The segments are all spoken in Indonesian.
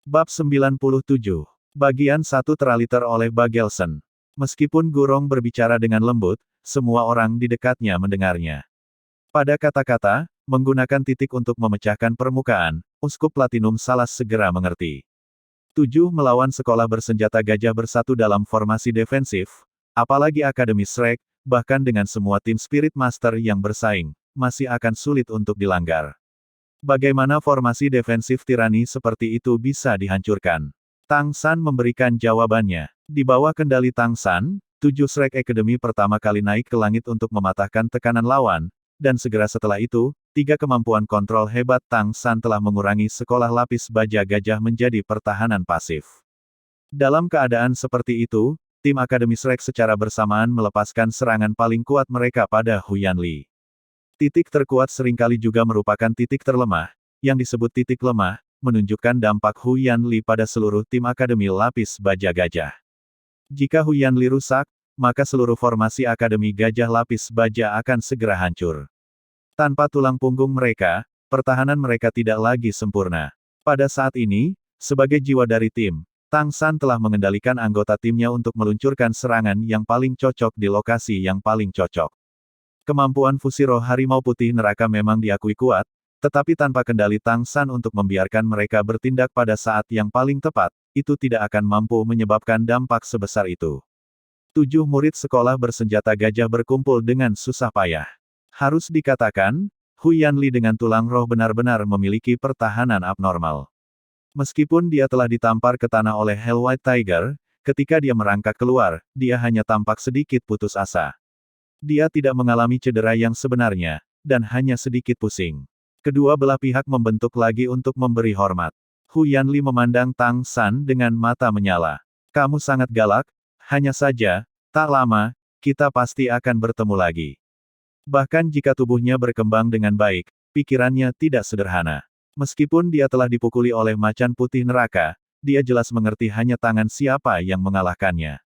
Bab 97. Bagian 1 teraliter oleh Bagelson. Meskipun Gurong berbicara dengan lembut, semua orang di dekatnya mendengarnya. Pada kata-kata, menggunakan titik untuk memecahkan permukaan, Uskup Platinum Salas segera mengerti. 7 melawan sekolah bersenjata gajah bersatu dalam formasi defensif, apalagi Akademi Shrek, bahkan dengan semua tim Spirit Master yang bersaing, masih akan sulit untuk dilanggar. Bagaimana formasi defensif tirani seperti itu bisa dihancurkan? Tang San memberikan jawabannya. Di bawah kendali Tang San, 7 Shrek Academy pertama kali naik ke langit untuk mematahkan tekanan lawan, dan segera setelah itu, 3 kemampuan kontrol hebat Tang San telah mengurangi sekolah lapis baja gajah menjadi pertahanan pasif. Dalam keadaan seperti itu, tim Akademi Shrek secara bersamaan melepaskan serangan paling kuat mereka pada Huyan Li. Titik terkuat seringkali juga merupakan titik terlemah, yang disebut titik lemah, menunjukkan dampak Huyan Li pada seluruh tim Akademi Lapis Baja Gajah. Jika Huyan Li rusak, maka seluruh formasi Akademi Gajah Lapis Baja akan segera hancur. Tanpa tulang punggung mereka, pertahanan mereka tidak lagi sempurna. Pada saat ini, sebagai jiwa dari tim, Tang San telah mengendalikan anggota timnya untuk meluncurkan serangan yang paling cocok di lokasi yang paling cocok. Kemampuan fusi roh harimau putih neraka memang diakui kuat, tetapi tanpa kendali Tang San untuk membiarkan mereka bertindak pada saat yang paling tepat, itu tidak akan mampu menyebabkan dampak sebesar itu. 7 murid sekolah bersenjata gajah berkumpul dengan susah payah. Harus dikatakan, Huyan Li dengan tulang roh benar-benar memiliki pertahanan abnormal. Meskipun dia telah ditampar ke tanah oleh Hell White Tiger, ketika dia merangkak keluar, dia hanya tampak sedikit putus asa. Dia tidak mengalami cedera yang sebenarnya, dan hanya sedikit pusing. Kedua belah pihak membentuk lagi untuk memberi hormat. Huyan Li memandang Tang San dengan mata menyala. Kamu sangat galak, hanya saja, tak lama, kita pasti akan bertemu lagi. Bahkan jika tubuhnya berkembang dengan baik, pikirannya tidak sederhana. Meskipun dia telah dipukuli oleh macan putih neraka, dia jelas mengerti hanya tangan siapa yang mengalahkannya.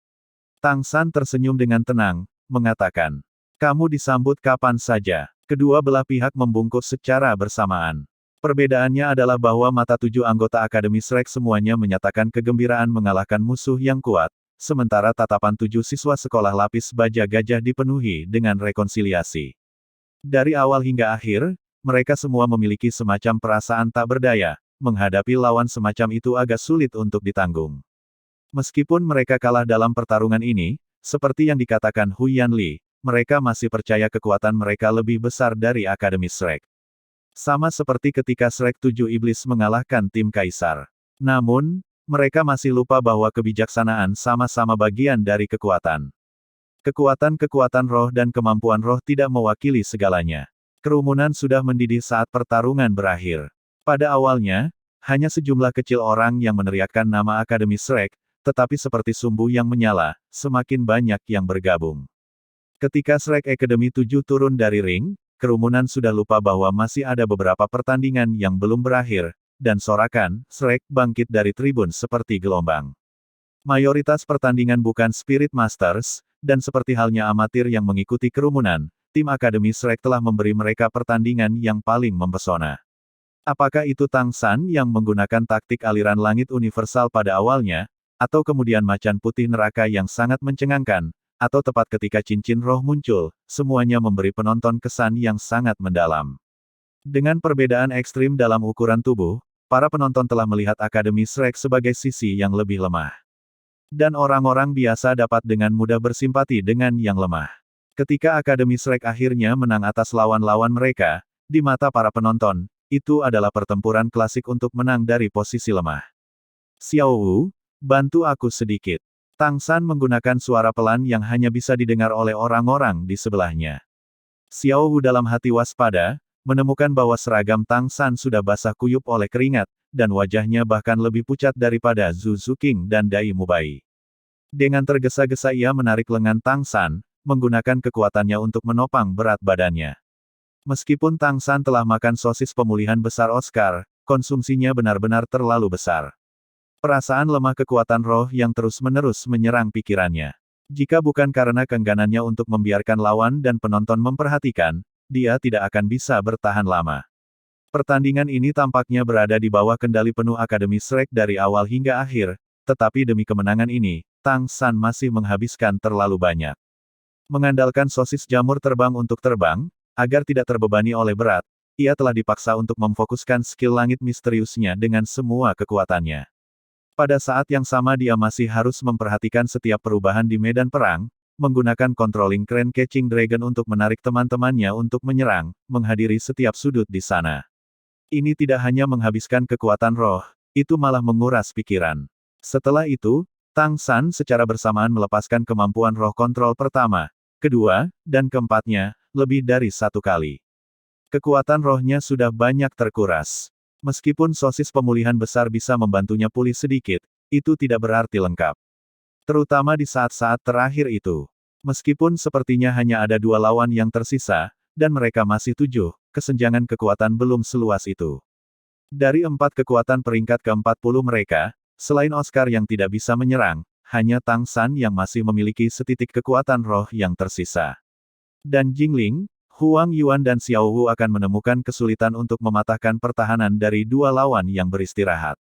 Tang San tersenyum dengan tenang, mengatakan, kamu disambut kapan saja. Kedua belah pihak membungkuk secara bersamaan. Perbedaannya adalah bahwa mata 7 anggota Akademi Shrek semuanya menyatakan kegembiraan mengalahkan musuh yang kuat, sementara tatapan 7 siswa sekolah lapis baja gajah dipenuhi dengan rekonsiliasi. Dari awal hingga akhir, mereka semua memiliki semacam perasaan tak berdaya, menghadapi lawan semacam itu agak sulit untuk ditanggung. Meskipun mereka kalah dalam pertarungan ini, seperti yang dikatakan Huyan Li, mereka masih percaya kekuatan mereka lebih besar dari Akademi Shrek. Sama seperti ketika Shrek 7 Iblis mengalahkan tim Kaisar. Namun, mereka masih lupa bahwa kebijaksanaan sama-sama bagian dari kekuatan. Kekuatan-kekuatan roh dan kemampuan roh tidak mewakili segalanya. Kerumunan sudah mendidih saat pertarungan berakhir. Pada awalnya, hanya sejumlah kecil orang yang meneriakkan nama Akademi Shrek, tetapi seperti sumbu yang menyala, semakin banyak yang bergabung. Ketika Shrek Academy 7 turun dari ring, kerumunan sudah lupa bahwa masih ada beberapa pertandingan yang belum berakhir, dan sorakan, Shrek, bangkit dari tribun seperti gelombang. Mayoritas pertandingan bukan Spirit Masters, dan seperti halnya amatir yang mengikuti kerumunan, tim Akademi Shrek telah memberi mereka pertandingan yang paling mempesona. Apakah itu Tang San yang menggunakan taktik aliran langit universal pada awalnya, atau kemudian macan putih neraka yang sangat mencengangkan, atau tepat ketika cincin roh muncul, semuanya memberi penonton kesan yang sangat mendalam. Dengan perbedaan ekstrim dalam ukuran tubuh, para penonton telah melihat Akademi Shrek sebagai sisi yang lebih lemah. Dan orang-orang biasa dapat dengan mudah bersimpati dengan yang lemah. Ketika Akademi Shrek akhirnya menang atas lawan-lawan mereka, di mata para penonton, itu adalah pertempuran klasik untuk menang dari posisi lemah. Xiao Wu, bantu aku sedikit. Tang San menggunakan suara pelan yang hanya bisa didengar oleh orang-orang di sebelahnya. Xiao Wu dalam hati waspada, menemukan bahwa seragam Tang San sudah basah kuyup oleh keringat, dan wajahnya bahkan lebih pucat daripada Zhu Zuqing dan Dai Mubai. Dengan tergesa-gesa ia menarik lengan Tang San, menggunakan kekuatannya untuk menopang berat badannya. Meskipun Tang San telah makan sosis pemulihan besar Oscar, konsumsinya benar-benar terlalu besar. Perasaan lemah kekuatan roh yang terus-menerus menyerang pikirannya. Jika bukan karena keengganannya untuk membiarkan lawan dan penonton memperhatikan, dia tidak akan bisa bertahan lama. Pertandingan ini tampaknya berada di bawah kendali penuh Akademi Shrek dari awal hingga akhir, tetapi demi kemenangan ini, Tang San masih menghabiskan terlalu banyak. Mengandalkan sosis jamur terbang untuk terbang, agar tidak terbebani oleh berat, ia telah dipaksa untuk memfokuskan skill langit misteriusnya dengan semua kekuatannya. Pada saat yang sama dia masih harus memperhatikan setiap perubahan di medan perang, menggunakan controlling crane catching dragon untuk menarik teman-temannya untuk menyerang, menghadiri setiap sudut di sana. Ini tidak hanya menghabiskan kekuatan roh, itu malah menguras pikiran. Setelah itu, Tang San secara bersamaan melepaskan kemampuan roh kontrol pertama, kedua, dan keempatnya, lebih dari satu kali. Kekuatan rohnya sudah banyak terkuras. Meskipun sosis pemulihan besar bisa membantunya pulih sedikit, itu tidak berarti lengkap. Terutama di saat-saat terakhir itu. Meskipun sepertinya hanya ada 2 lawan yang tersisa, dan mereka masih 7, kesenjangan kekuatan belum seluas itu. Dari 4 kekuatan peringkat ke-40 mereka, selain Oscar yang tidak bisa menyerang, hanya Tang San yang masih memiliki setitik kekuatan roh yang tersisa. Dan Jingling, Huang Yuan dan Xiao Wu akan menemukan kesulitan untuk mematahkan pertahanan dari 2 lawan yang beristirahat.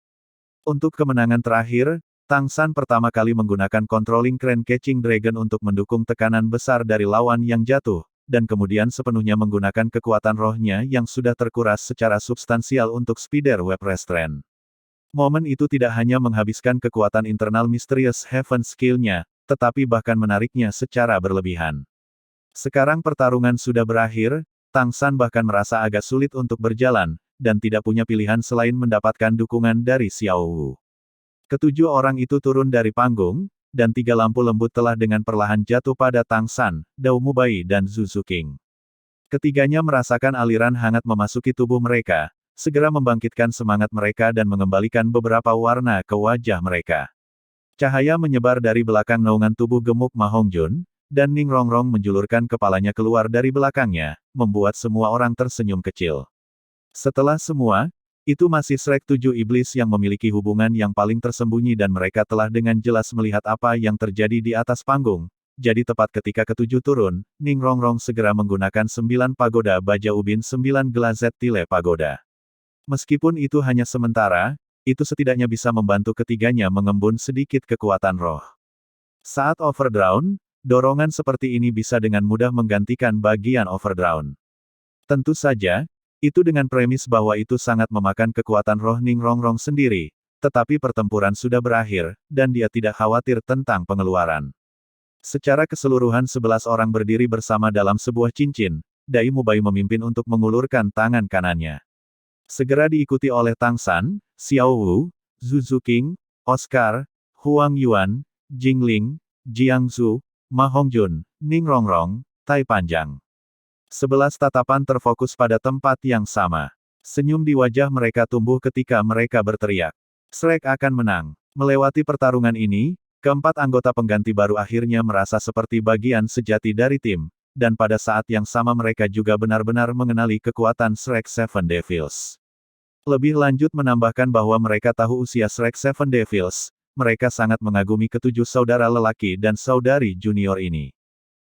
Untuk kemenangan terakhir, Tang San pertama kali menggunakan controlling crane catching dragon untuk mendukung tekanan besar dari lawan yang jatuh, dan kemudian sepenuhnya menggunakan kekuatan rohnya yang sudah terkuras secara substansial untuk spider web restraint. Momen itu tidak hanya menghabiskan kekuatan internal Mysterious Heaven skill-nya, tetapi bahkan menariknya secara berlebihan. Sekarang pertarungan sudah berakhir, Tang San bahkan merasa agak sulit untuk berjalan, dan tidak punya pilihan selain mendapatkan dukungan dari Xiao Wu. Ketujuh orang itu turun dari panggung, dan 3 lampu lembut telah dengan perlahan jatuh pada Tang San, Dao Mubai dan Zhu Zuqing. Ketiganya merasakan aliran hangat memasuki tubuh mereka, segera membangkitkan semangat mereka dan mengembalikan beberapa warna ke wajah mereka. Cahaya menyebar dari belakang naungan tubuh gemuk Ma Hongjun, dan Ning Rongrong menjulurkan kepalanya keluar dari belakangnya, membuat semua orang tersenyum kecil. Setelah semua, itu masih Shrek 7 Iblis yang memiliki hubungan yang paling tersembunyi dan mereka telah dengan jelas melihat apa yang terjadi di atas panggung. Jadi tepat ketika ketujuh turun, Ning Rongrong segera menggunakan 9 pagoda baja ubin 9 glazed tile pagoda. Meskipun itu hanya sementara, itu setidaknya bisa membantu ketiganya mengembun sedikit kekuatan roh. Saat overdrawn, dorongan seperti ini bisa dengan mudah menggantikan bagian overdrawn. Tentu saja, itu dengan premis bahwa itu sangat memakan kekuatan roh Ning Rongrong sendiri, tetapi pertempuran sudah berakhir, dan dia tidak khawatir tentang pengeluaran. Secara keseluruhan 11 orang berdiri bersama dalam sebuah cincin, Dai Mubai memimpin untuk mengulurkan tangan kanannya. Segera diikuti oleh Tang San, Xiao Wu, Zhu Zuqing, Oscar, Huang Yuan, Jingling, Jiang Zhu, Ma Hongjun, Ning Rongrong, Tai Panjang. 11 tatapan terfokus pada tempat yang sama. Senyum di wajah mereka tumbuh ketika mereka berteriak. Shrek akan menang. Melewati pertarungan ini, keempat anggota pengganti baru akhirnya merasa seperti bagian sejati dari tim, dan pada saat yang sama mereka juga benar-benar mengenali kekuatan Shrek Seven Devils. Lebih lanjut menambahkan bahwa mereka tahu usia Shrek Seven Devils, mereka sangat mengagumi ketujuh saudara lelaki dan saudari junior ini.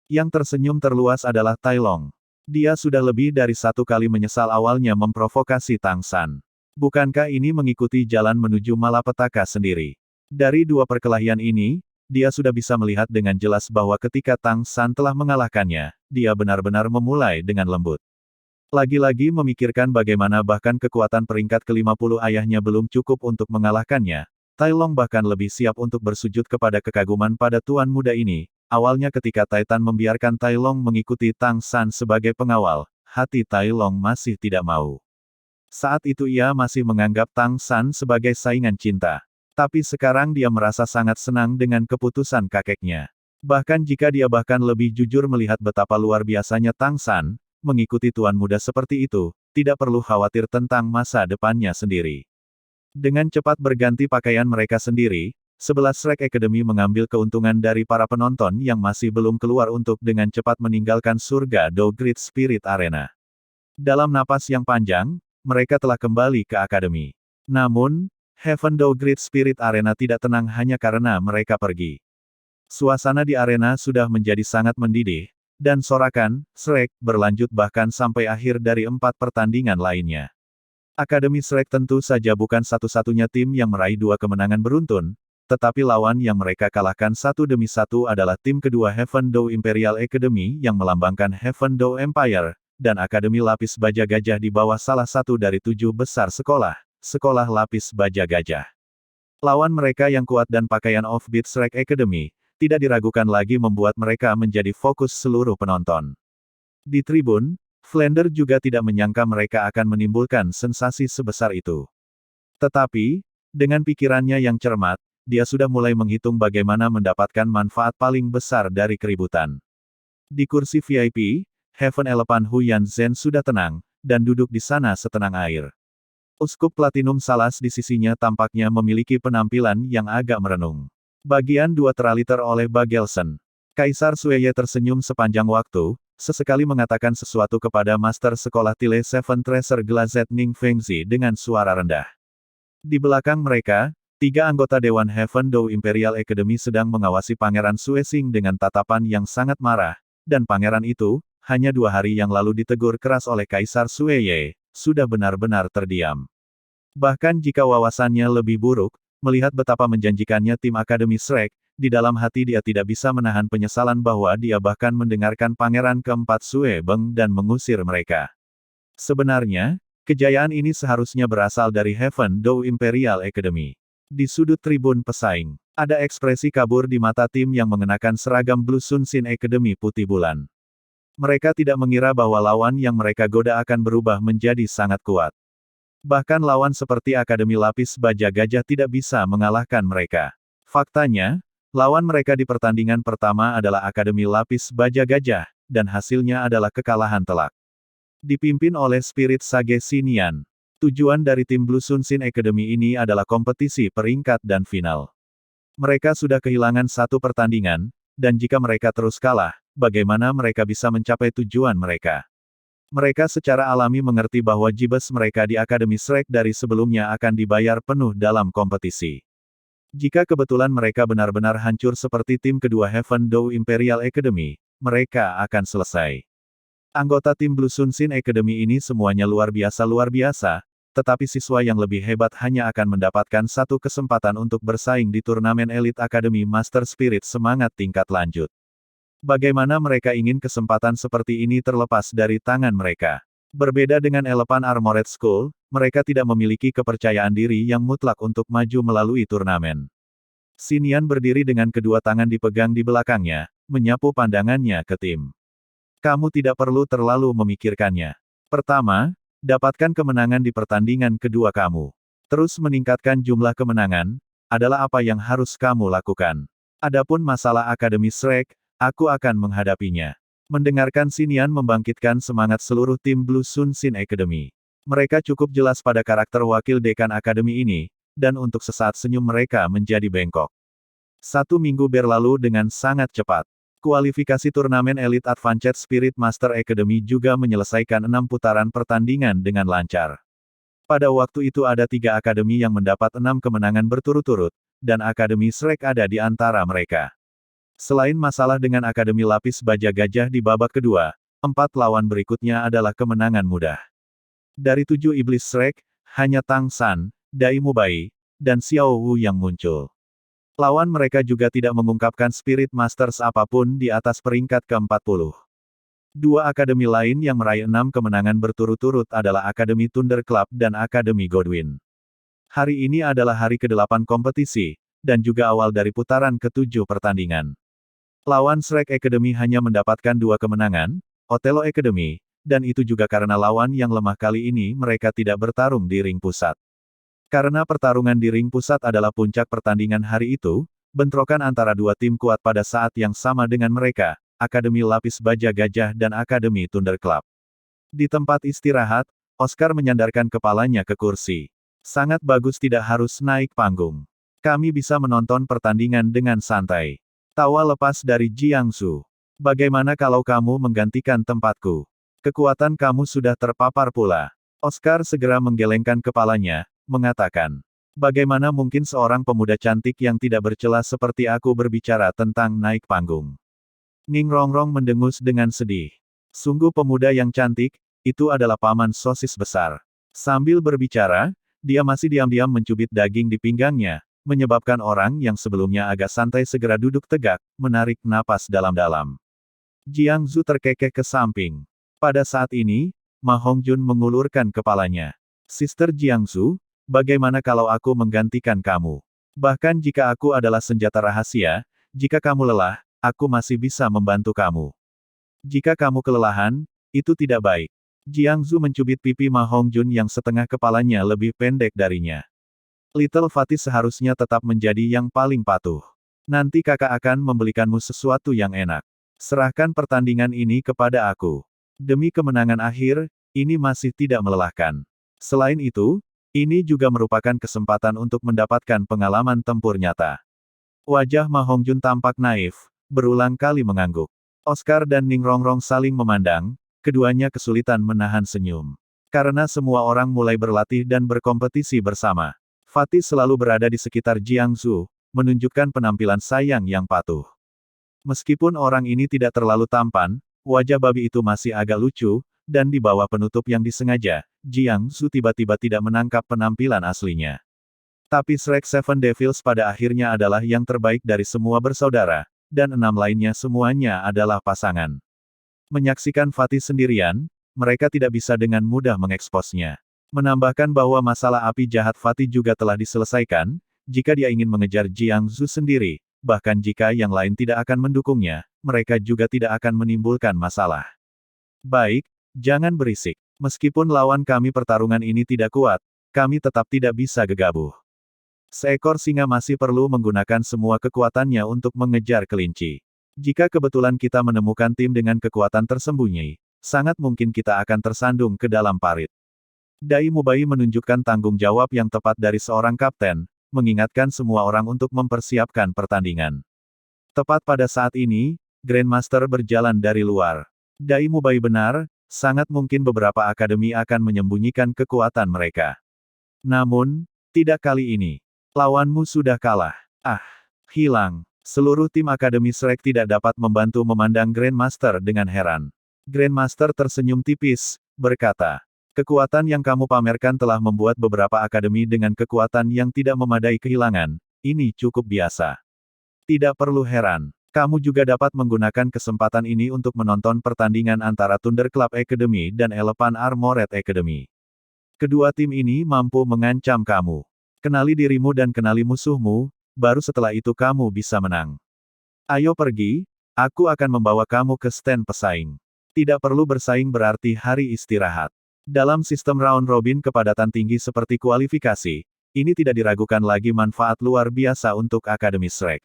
Yang tersenyum terluas adalah Tai Long. Dia sudah lebih dari 1 kali menyesal awalnya memprovokasi Tang San. Bukankah ini mengikuti jalan menuju malapetaka sendiri? Dari 2 perkelahian ini, dia sudah bisa melihat dengan jelas bahwa ketika Tang San telah mengalahkannya, dia benar-benar memulai dengan lembut. Lagi-lagi memikirkan bagaimana bahkan kekuatan peringkat ke-50 ayahnya belum cukup untuk mengalahkannya, Tai Long bahkan lebih siap untuk bersujud kepada kekaguman pada tuan muda ini. Awalnya ketika Titan membiarkan Tai Long mengikuti Tang San sebagai pengawal, hati Tai Long masih tidak mau. Saat itu ia masih menganggap Tang San sebagai saingan cinta. Tapi sekarang dia merasa sangat senang dengan keputusan kakeknya. Bahkan jika dia bahkan lebih jujur melihat betapa luar biasanya Tang San, mengikuti tuan muda seperti itu, tidak perlu khawatir tentang masa depannya sendiri. Dengan cepat berganti pakaian mereka sendiri, 11 Shrek Academy mengambil keuntungan dari para penonton yang masih belum keluar untuk dengan cepat meninggalkan surga Do Great Spirit Arena. Dalam napas yang panjang, mereka telah kembali ke Akademi. Namun, Heaven Do Great Spirit Arena tidak tenang hanya karena mereka pergi. Suasana di arena sudah menjadi sangat mendidih, dan sorakan, Shrek, berlanjut bahkan sampai akhir dari 4 pertandingan lainnya. Akademi Shrek tentu saja bukan satu-satunya tim yang meraih 2 kemenangan beruntun, tetapi lawan yang mereka kalahkan satu demi satu adalah tim kedua Heaven Dou Imperial Academy yang melambangkan Heaven Dou Empire, dan Akademi Lapis Baja Gajah di bawah salah satu dari 7 besar sekolah, Sekolah Lapis Baja Gajah. Lawan mereka yang kuat dan pakaian Offbeat Shrek Academy, tidak diragukan lagi membuat mereka menjadi fokus seluruh penonton. Di tribun, Flander juga tidak menyangka mereka akan menimbulkan sensasi sebesar itu. Tetapi, dengan pikirannya yang cermat, dia sudah mulai menghitung bagaimana mendapatkan manfaat paling besar dari keributan. Di kursi VIP, Heaven Elephant Huyan Zhen sudah tenang, dan duduk di sana setenang air. Uskup Platinum Salas di sisinya tampaknya memiliki penampilan yang agak merenung. Bagian 2 teraliter oleh Bagelson. Kaisar Sueye tersenyum sepanjang waktu, sesekali mengatakan sesuatu kepada Master Sekolah Tile Seven Treasure Glazed Ning Fengzi dengan suara rendah. Di belakang mereka, 3 anggota Dewan Heaven Dou Imperial Academy sedang mengawasi Pangeran Suesing dengan tatapan yang sangat marah, dan pangeran itu, hanya 2 hari yang lalu ditegur keras oleh Kaisar Sueye, sudah benar-benar terdiam. Bahkan jika wawasannya lebih buruk, melihat betapa menjanjikannya tim Akademi Shrek, di dalam hati dia tidak bisa menahan penyesalan bahwa dia bahkan mendengarkan Pangeran keempat Sue Beng dan mengusir mereka. Sebenarnya, kejayaan ini seharusnya berasal dari Heaven Dou Imperial Academy. Di sudut tribun pesaing, ada ekspresi kabur di mata tim yang mengenakan seragam Blue Sun Sin Academy putih bulan. Mereka tidak mengira bahwa lawan yang mereka goda akan berubah menjadi sangat kuat. Bahkan lawan seperti Akademi Lapis Baja Gajah tidak bisa mengalahkan mereka. Faktanya, lawan mereka di pertandingan pertama adalah Akademi Lapis Baja Gajah, dan hasilnya adalah kekalahan telak. Dipimpin oleh Spirit Sage Xinian. Tujuan dari tim Blue Sun Sin Academy ini adalah kompetisi peringkat dan final. Mereka sudah kehilangan 1 pertandingan, dan jika mereka terus kalah, bagaimana mereka bisa mencapai tujuan mereka? Mereka secara alami mengerti bahwa jibes mereka di Akademi Shrek dari sebelumnya akan dibayar penuh dalam kompetisi. Jika kebetulan mereka benar-benar hancur seperti tim kedua Heaven Dou Imperial Academy, mereka akan selesai. Anggota tim Blue Sun Sin Academy ini semuanya luar biasa, tetapi siswa yang lebih hebat hanya akan mendapatkan 1 kesempatan untuk bersaing di turnamen Elite Academy Master Spirit Semangat tingkat lanjut. Bagaimana mereka ingin kesempatan seperti ini terlepas dari tangan mereka? Berbeda dengan Elephant Armored School, mereka tidak memiliki kepercayaan diri yang mutlak untuk maju melalui turnamen. Xinian berdiri dengan kedua tangan dipegang di belakangnya, menyapu pandangannya ke tim. Kamu tidak perlu terlalu memikirkannya. Pertama, dapatkan kemenangan di pertandingan kedua kamu. Terus meningkatkan jumlah kemenangan, adalah apa yang harus kamu lakukan. Adapun masalah Akademi Shrek, aku akan menghadapinya. Mendengarkan Xinian membangkitkan semangat seluruh tim Blue Sun Sin Academy. Mereka cukup jelas pada karakter wakil dekan akademi ini, dan untuk sesaat senyum mereka menjadi bengkok. 1 minggu berlalu dengan sangat cepat. Kualifikasi turnamen Elite Advanced Spirit Master Academy juga menyelesaikan 6 putaran pertandingan dengan lancar. Pada waktu itu ada 3 akademi yang mendapat 6 kemenangan berturut-turut, dan Akademi Shrek ada di antara mereka. Selain masalah dengan Akademi Lapis Baja Gajah di babak kedua, 4 lawan berikutnya adalah kemenangan mudah. Dari 7 iblis Shrek, hanya Tang San, Dai Mubai, dan Xiao Wu yang muncul. Lawan mereka juga tidak mengungkapkan Spirit Masters apapun di atas peringkat ke-40. 2 akademi lain yang meraih 6 kemenangan berturut-turut adalah Akademi Thunder Club dan Akademi Godwin. Hari ini adalah hari ke-8 kompetisi, dan juga awal dari putaran ke-7 pertandingan. Lawan Shrek Academy hanya mendapatkan 2 kemenangan, Othello Academy, dan itu juga karena lawan yang lemah kali ini mereka tidak bertarung di ring pusat. Karena pertarungan di ring pusat adalah puncak pertandingan hari itu, bentrokan antara 2 tim kuat pada saat yang sama dengan mereka, Akademi Lapis Baja Gajah dan Akademi Thunder Club. Di tempat istirahat, Oscar menyandarkan kepalanya ke kursi. Sangat bagus, tidak harus naik panggung. Kami bisa menonton pertandingan dengan santai. Tawa lepas dari Jiangsu. Bagaimana kalau kamu menggantikan tempatku? Kekuatan kamu sudah terpapar pula. Oscar segera menggelengkan kepalanya, mengatakan. Bagaimana mungkin seorang pemuda cantik yang tidak bercela seperti aku berbicara tentang naik panggung? Ning Rongrong mendengus dengan sedih. Sungguh pemuda yang cantik, itu adalah paman sosis besar. Sambil berbicara, dia masih diam-diam mencubit daging di pinggangnya, menyebabkan orang yang sebelumnya agak santai segera duduk tegak, menarik napas dalam-dalam. Jiang Zhu terkekeh ke samping. Pada saat ini, Ma Hongjun mengulurkan kepalanya. Sister Jiang Zhu, bagaimana kalau aku menggantikan kamu? Bahkan jika aku adalah senjata rahasia, jika kamu lelah, aku masih bisa membantu kamu. Jika kamu kelelahan, itu tidak baik. Jiang Zhu mencubit pipi Ma Hongjun yang setengah kepalanya lebih pendek darinya. Little Fatih seharusnya tetap menjadi yang paling patuh. Nanti kakak akan membelikanmu sesuatu yang enak. Serahkan pertandingan ini kepada aku. Demi kemenangan akhir, ini masih tidak melelahkan. Selain itu, ini juga merupakan kesempatan untuk mendapatkan pengalaman tempur nyata. Wajah Ma Hongjun tampak naif, berulang kali mengangguk. Oscar dan Ning Rongrong saling memandang, keduanya kesulitan menahan senyum. Karena semua orang mulai berlatih dan berkompetisi bersama. Fatih selalu berada di sekitar Jiang Zhu, menunjukkan penampilan sayang yang patuh. Meskipun orang ini tidak terlalu tampan, wajah babi itu masih agak lucu, dan di bawah penutup yang disengaja, Jiang Zhu tiba-tiba tidak menangkap penampilan aslinya. Tapi Shrek Seven Devils pada akhirnya adalah yang terbaik dari semua bersaudara, dan 6 lainnya semuanya adalah pasangan. Menyaksikan Fatih sendirian, mereka tidak bisa dengan mudah mengeksposnya. Menambahkan bahwa masalah api jahat Fatih juga telah diselesaikan, jika dia ingin mengejar Jiang Zhu sendiri, bahkan jika yang lain tidak akan mendukungnya, mereka juga tidak akan menimbulkan masalah. Baik, jangan berisik. Meskipun lawan kami pertarungan ini tidak kuat, kami tetap tidak bisa gegabah. Seekor singa masih perlu menggunakan semua kekuatannya untuk mengejar kelinci. Jika kebetulan kita menemukan tim dengan kekuatan tersembunyi, sangat mungkin kita akan tersandung ke dalam parit. Dai Mubai menunjukkan tanggung jawab yang tepat dari seorang kapten, mengingatkan semua orang untuk mempersiapkan pertandingan. Tepat pada saat ini, Grandmaster berjalan dari luar. Dai Mubai benar, sangat mungkin beberapa akademi akan menyembunyikan kekuatan mereka. Namun, tidak kali ini. Lawanmu sudah kalah. Ah, hilang. Seluruh tim Akademi Shrek tidak dapat membantu memandang Grandmaster dengan heran. Grandmaster tersenyum tipis, berkata, kekuatan yang kamu pamerkan telah membuat beberapa akademi dengan kekuatan yang tidak memadai kehilangan, ini cukup biasa. Tidak perlu heran. Kamu juga dapat menggunakan kesempatan ini untuk menonton pertandingan antara Thunder Club Academy dan Elephant Armored Academy. Kedua tim ini mampu mengancam kamu. Kenali dirimu dan kenali musuhmu, baru setelah itu kamu bisa menang. Ayo pergi, aku akan membawa kamu ke stand pesaing. Tidak perlu bersaing berarti hari istirahat. Dalam sistem round robin kepadatan tinggi seperti kualifikasi, ini tidak diragukan lagi manfaat luar biasa untuk Akademi Shrek.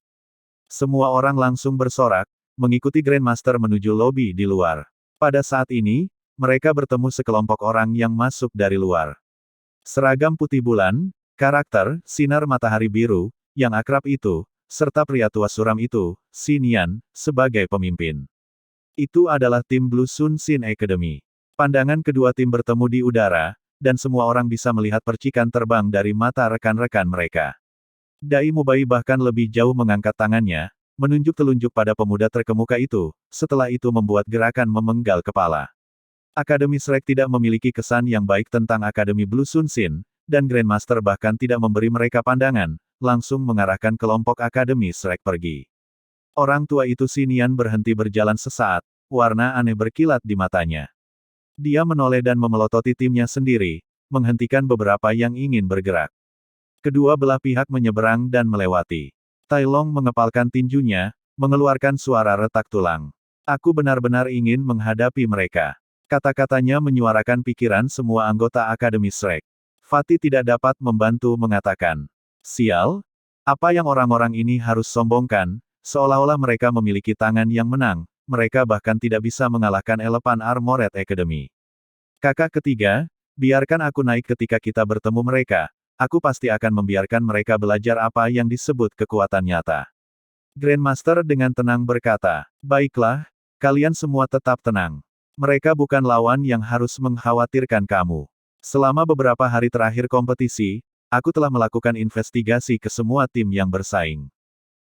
Semua orang langsung bersorak, mengikuti Grandmaster menuju lobi di luar. Pada saat ini, mereka bertemu sekelompok orang yang masuk dari luar. Seragam putih bulan, karakter, sinar matahari biru, yang akrab itu, serta pria tua suram itu, Xin Yan, sebagai pemimpin. Itu adalah tim Blue Sun Sin Academy. Pandangan kedua tim bertemu di udara, dan semua orang bisa melihat percikan terbang dari mata rekan-rekan mereka. Dai Mubai bahkan lebih jauh mengangkat tangannya, menunjuk telunjuk pada pemuda terkemuka itu, setelah itu membuat gerakan memenggal kepala. Akademi Shrek tidak memiliki kesan yang baik tentang Akademi Blue Sun Sin, dan Grandmaster bahkan tidak memberi mereka pandangan, langsung mengarahkan kelompok Akademi Shrek pergi. Orang tua itu Xin Yan berhenti berjalan sesaat, warna aneh berkilat di matanya. Dia menoleh dan memelototi timnya sendiri, menghentikan beberapa yang ingin bergerak. Kedua belah pihak menyeberang dan melewati. Tai Long mengepalkan tinjunya, mengeluarkan suara retak tulang. Aku benar-benar ingin menghadapi mereka. Kata-katanya menyuarakan pikiran semua anggota Akademi Shrek. Fatih tidak dapat membantu mengatakan, sial, apa yang orang-orang ini harus sombongkan, seolah-olah mereka memiliki tangan yang menang, mereka bahkan tidak bisa mengalahkan Elephant Armored Academy. Kakak ketiga, biarkan aku naik ketika kita bertemu mereka, aku pasti akan membiarkan mereka belajar apa yang disebut kekuatan nyata. Grandmaster dengan tenang berkata, baiklah, kalian semua tetap tenang. Mereka bukan lawan yang harus mengkhawatirkan kamu. Selama beberapa hari terakhir kompetisi, aku telah melakukan investigasi ke semua tim yang bersaing.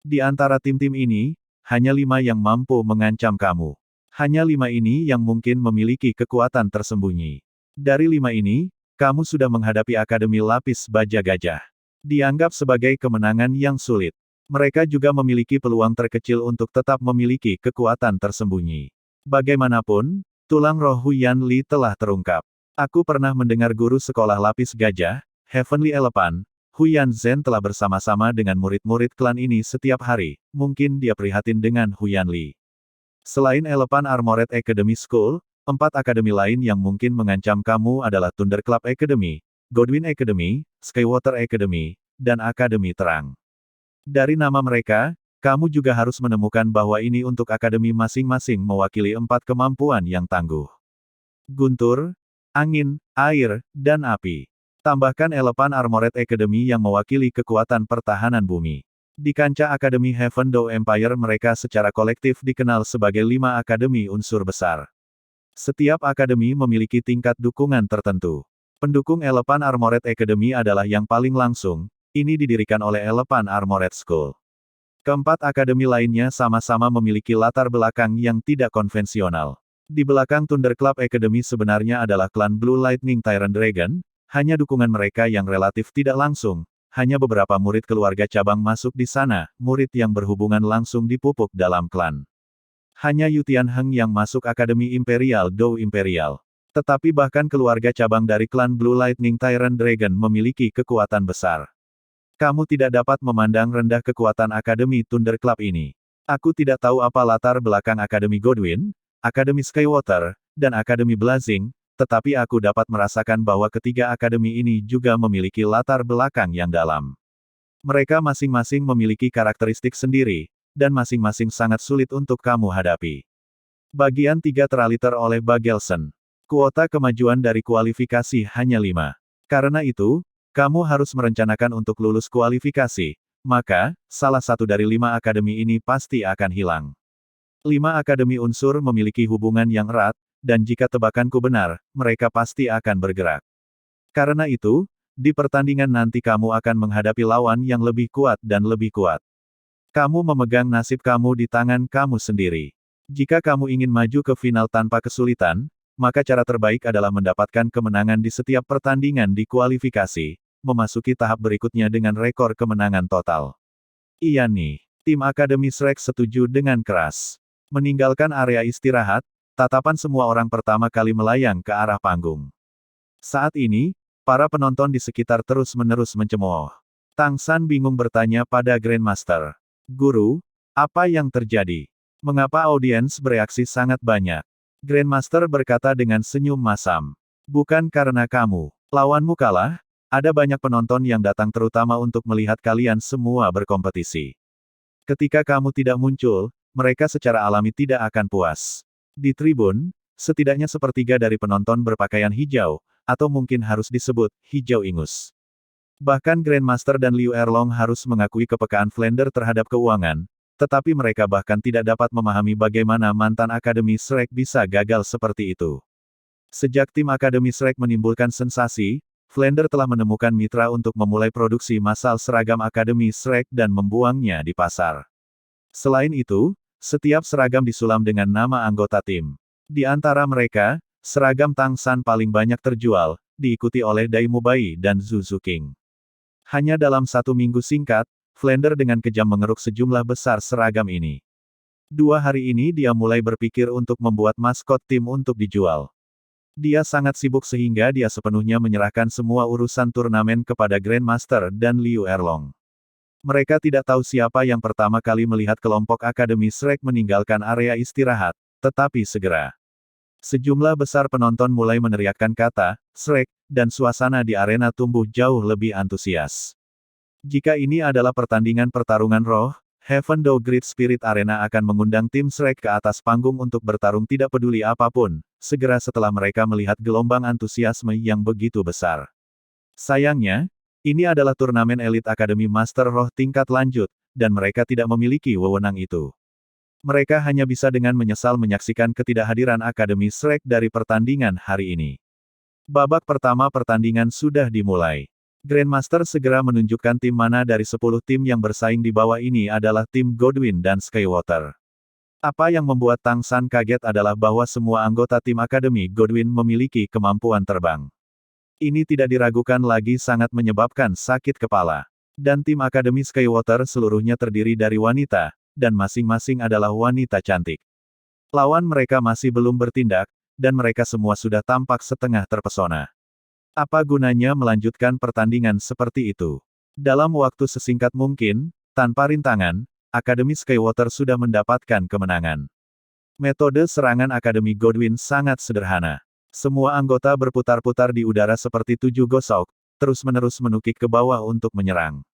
Di antara tim-tim ini, hanya 5 yang mampu mengancam kamu. Hanya 5 ini yang mungkin memiliki kekuatan tersembunyi. Dari 5 ini, kamu sudah menghadapi Akademi Lapis Baja Gajah. Dianggap sebagai kemenangan yang sulit. Mereka juga memiliki peluang terkecil untuk tetap memiliki kekuatan tersembunyi. Bagaimanapun, tulang roh Huyan Li telah terungkap. Aku pernah mendengar guru sekolah Lapis Gajah, Heavenly Elephant, Huyan Zhen telah bersama-sama dengan murid-murid klan ini setiap hari, mungkin dia prihatin dengan Huyan Li. Selain Elephant Armored Academy School, 4 akademi lain yang mungkin mengancam kamu adalah Thunderclap Academy, Godwin Academy, Skywater Academy, dan Akademi Terang. Dari nama mereka, kamu juga harus menemukan bahwa ini untuk akademi masing-masing mewakili 4 kemampuan yang tangguh. Guntur, angin, air, dan api. Tambahkan Elephant Armored Academy yang mewakili kekuatan pertahanan bumi. Di kancah Akademi Heaven Door Empire mereka secara kolektif dikenal sebagai 5 akademi unsur besar. Setiap akademi memiliki tingkat dukungan tertentu. Pendukung Elephant Armored Academy adalah yang paling langsung, ini didirikan oleh Elephant Armored School. Keempat akademi lainnya sama-sama memiliki latar belakang yang tidak konvensional. Di belakang Thunderclap Academy sebenarnya adalah klan Blue Lightning Tyrant Dragon, hanya dukungan mereka yang relatif tidak langsung, hanya beberapa murid keluarga cabang masuk di sana, murid yang berhubungan langsung dipupuk dalam klan. Hanya Yu Tianheng yang masuk Akademi Imperial Dou Imperial. Tetapi bahkan keluarga cabang dari klan Blue Lightning Tyrant Dragon memiliki kekuatan besar. Kamu tidak dapat memandang rendah kekuatan Akademi Thunderclap ini. Aku tidak tahu apa latar belakang Akademi Godwin, Akademi Skywater, dan Akademi Blazing, tetapi aku dapat merasakan bahwa ketiga akademi ini juga memiliki latar belakang yang dalam. Mereka masing-masing memiliki karakteristik sendiri, dan masing-masing sangat sulit untuk kamu hadapi. Bagian 3 teraliter oleh Bagelson. Kuota kemajuan dari kualifikasi hanya 5. Karena itu, kamu harus merencanakan untuk lulus kualifikasi, maka, salah satu dari 5 akademi ini pasti akan hilang. 5 akademi unsur memiliki hubungan yang erat, dan jika tebakanku benar, mereka pasti akan bergerak. Karena itu, di pertandingan nanti kamu akan menghadapi lawan yang lebih kuat dan lebih kuat. Kamu memegang nasib kamu di tangan kamu sendiri. Jika kamu ingin maju ke final tanpa kesulitan, maka cara terbaik adalah mendapatkan kemenangan di setiap pertandingan di kualifikasi, memasuki tahap berikutnya dengan rekor kemenangan total. Iya nih, tim Akademi Shrek setuju dengan keras. Meninggalkan area istirahat, tatapan semua orang pertama kali melayang ke arah panggung. Saat ini, para penonton di sekitar terus-menerus mencemooh. Tang San bingung bertanya pada Grandmaster. Guru, apa yang terjadi? Mengapa audiens bereaksi sangat banyak? Grandmaster berkata dengan senyum masam. Bukan karena kamu. Lawanmu kalah, ada banyak penonton yang datang terutama untuk melihat kalian semua berkompetisi. Ketika kamu tidak muncul, mereka secara alami tidak akan puas. Di tribun, setidaknya sepertiga dari penonton berpakaian hijau, atau mungkin harus disebut, hijau ingus. Bahkan Grandmaster dan Liu Erlong harus mengakui kepekaan Flander terhadap keuangan, tetapi mereka bahkan tidak dapat memahami bagaimana mantan Akademi Shrek bisa gagal seperti itu. Sejak tim Akademi Shrek menimbulkan sensasi, Flander telah menemukan mitra untuk memulai produksi massal seragam Akademi Shrek dan membuangnya di pasar. Selain itu, setiap seragam disulam dengan nama anggota tim. Di antara mereka, seragam Tang San paling banyak terjual, diikuti oleh Daimu Bai dan Zhu Zuqing. Hanya dalam 1 minggu singkat, Flander dengan kejam mengeruk sejumlah besar seragam ini. 2 hari ini dia mulai berpikir untuk membuat maskot tim untuk dijual. Dia sangat sibuk sehingga dia sepenuhnya menyerahkan semua urusan turnamen kepada Grandmaster dan Liu Erlong. Mereka tidak tahu siapa yang pertama kali melihat kelompok Akademi Shrek meninggalkan area istirahat, tetapi segera. Sejumlah besar penonton mulai meneriakkan kata, Shrek, dan suasana di arena tumbuh jauh lebih antusias. Jika ini adalah pertandingan pertarungan roh, Heaven Door Great Spirit Arena akan mengundang tim Shrek ke atas panggung untuk bertarung tidak peduli apapun, segera setelah mereka melihat gelombang antusiasme yang begitu besar. Sayangnya, ini adalah turnamen elit Akademi Master Roh tingkat lanjut, dan mereka tidak memiliki wewenang itu. Mereka hanya bisa dengan menyesal menyaksikan ketidakhadiran Akademi Shrek dari pertandingan hari ini. Babak pertama pertandingan sudah dimulai. Grandmaster segera menunjukkan tim mana dari 10 tim yang bersaing di bawah ini adalah tim Godwin dan Skywater. Apa yang membuat Tang San kaget adalah bahwa semua anggota tim Akademi Godwin memiliki kemampuan terbang. Ini tidak diragukan lagi sangat menyebabkan sakit kepala. Dan tim Akademi Skywater seluruhnya terdiri dari wanita, dan masing-masing adalah wanita cantik. Lawan mereka masih belum bertindak, dan mereka semua sudah tampak setengah terpesona. Apa gunanya melanjutkan pertandingan seperti itu? Dalam waktu sesingkat mungkin, tanpa rintangan, Akademi Skywater sudah mendapatkan kemenangan. Metode serangan Akademi Godwin sangat sederhana. Semua anggota berputar-putar di udara seperti 7 gosok, terus-menerus menukik ke bawah untuk menyerang.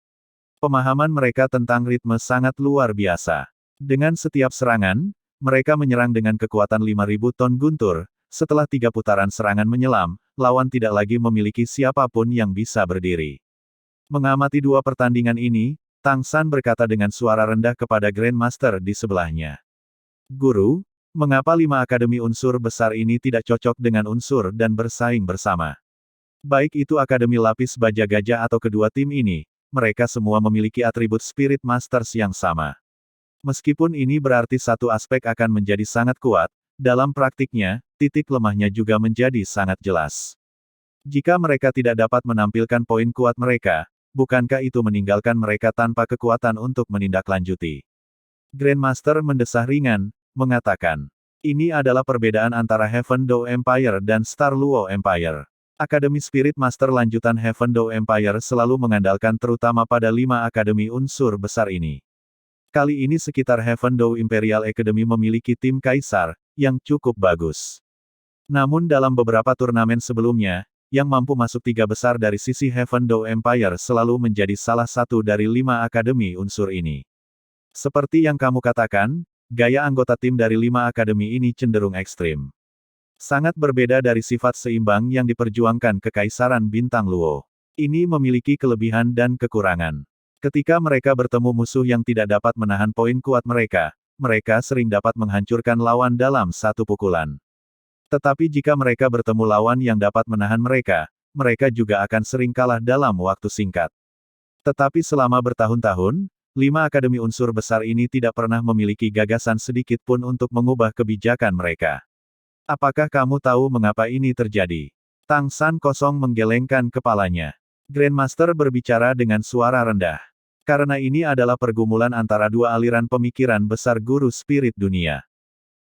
Pemahaman mereka tentang ritme sangat luar biasa. Dengan setiap serangan, mereka menyerang dengan kekuatan 5.000 ton guntur. Setelah 3 putaran serangan menyelam, lawan tidak lagi memiliki siapapun yang bisa berdiri. Mengamati 2 pertandingan ini, Tang San berkata dengan suara rendah kepada Grandmaster di sebelahnya. Guru, mengapa 5 akademi unsur besar ini tidak cocok dengan unsur dan bersaing bersama? Baik itu akademi lapis baja gajah atau kedua tim ini, mereka semua memiliki atribut Spirit Masters yang sama. Meskipun ini berarti satu aspek akan menjadi sangat kuat, dalam praktiknya, titik lemahnya juga menjadi sangat jelas. Jika mereka tidak dapat menampilkan poin kuat mereka, bukankah itu meninggalkan mereka tanpa kekuatan untuk menindaklanjuti? Grandmaster mendesah ringan, mengatakan, ini adalah perbedaan antara Heaven Dao Empire dan Star Luo Empire. Akademi Spirit Master lanjutan Heaven Dao Empire selalu mengandalkan terutama pada 5 akademi unsur besar ini. Kali ini sekitar Heaven Dao Imperial Academy memiliki tim kaisar, yang cukup bagus. Namun dalam beberapa turnamen sebelumnya, yang mampu masuk 3 besar dari sisi Heaven Dao Empire selalu menjadi salah satu dari 5 akademi unsur ini. Seperti yang kamu katakan, gaya anggota tim dari 5 akademi ini cenderung ekstrim. Sangat berbeda dari sifat seimbang yang diperjuangkan Kekaisaran Bintang Luo. Ini memiliki kelebihan dan kekurangan. Ketika mereka bertemu musuh yang tidak dapat menahan poin kuat mereka, mereka sering dapat menghancurkan lawan dalam satu pukulan. Tetapi jika mereka bertemu lawan yang dapat menahan mereka, mereka juga akan sering kalah dalam waktu singkat. Tetapi selama bertahun-tahun, 5 akademi unsur besar ini tidak pernah memiliki gagasan sedikit pun untuk mengubah kebijakan mereka. Apakah kamu tahu mengapa ini terjadi? Tang San kosong menggelengkan kepalanya. Grandmaster berbicara dengan suara rendah. Karena ini adalah pergumulan antara 2 aliran pemikiran besar guru spirit dunia.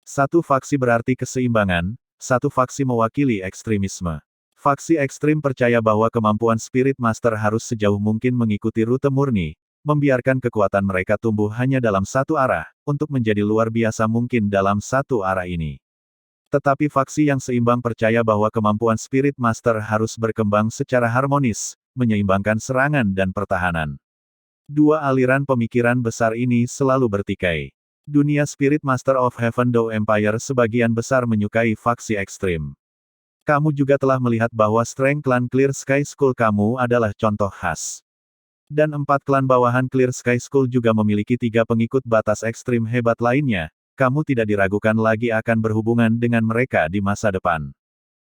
Satu faksi berarti keseimbangan, satu faksi mewakili ekstremisme. Faksi ekstrim percaya bahwa kemampuan Spirit Master harus sejauh mungkin mengikuti rute murni, membiarkan kekuatan mereka tumbuh hanya dalam satu arah, untuk menjadi luar biasa mungkin dalam satu arah ini. Tetapi faksi yang seimbang percaya bahwa kemampuan Spirit Master harus berkembang secara harmonis, menyeimbangkan serangan dan pertahanan. 2 aliran pemikiran besar ini selalu bertikai. Dunia Spirit Master of Heaven Dao Empire sebagian besar menyukai faksi ekstrim. Kamu juga telah melihat bahwa Strength Clan Clear Sky School kamu adalah contoh khas. Dan 4 klan bawahan Clear Sky School juga memiliki 3 pengikut batas ekstrim hebat lainnya, kamu tidak diragukan lagi akan berhubungan dengan mereka di masa depan.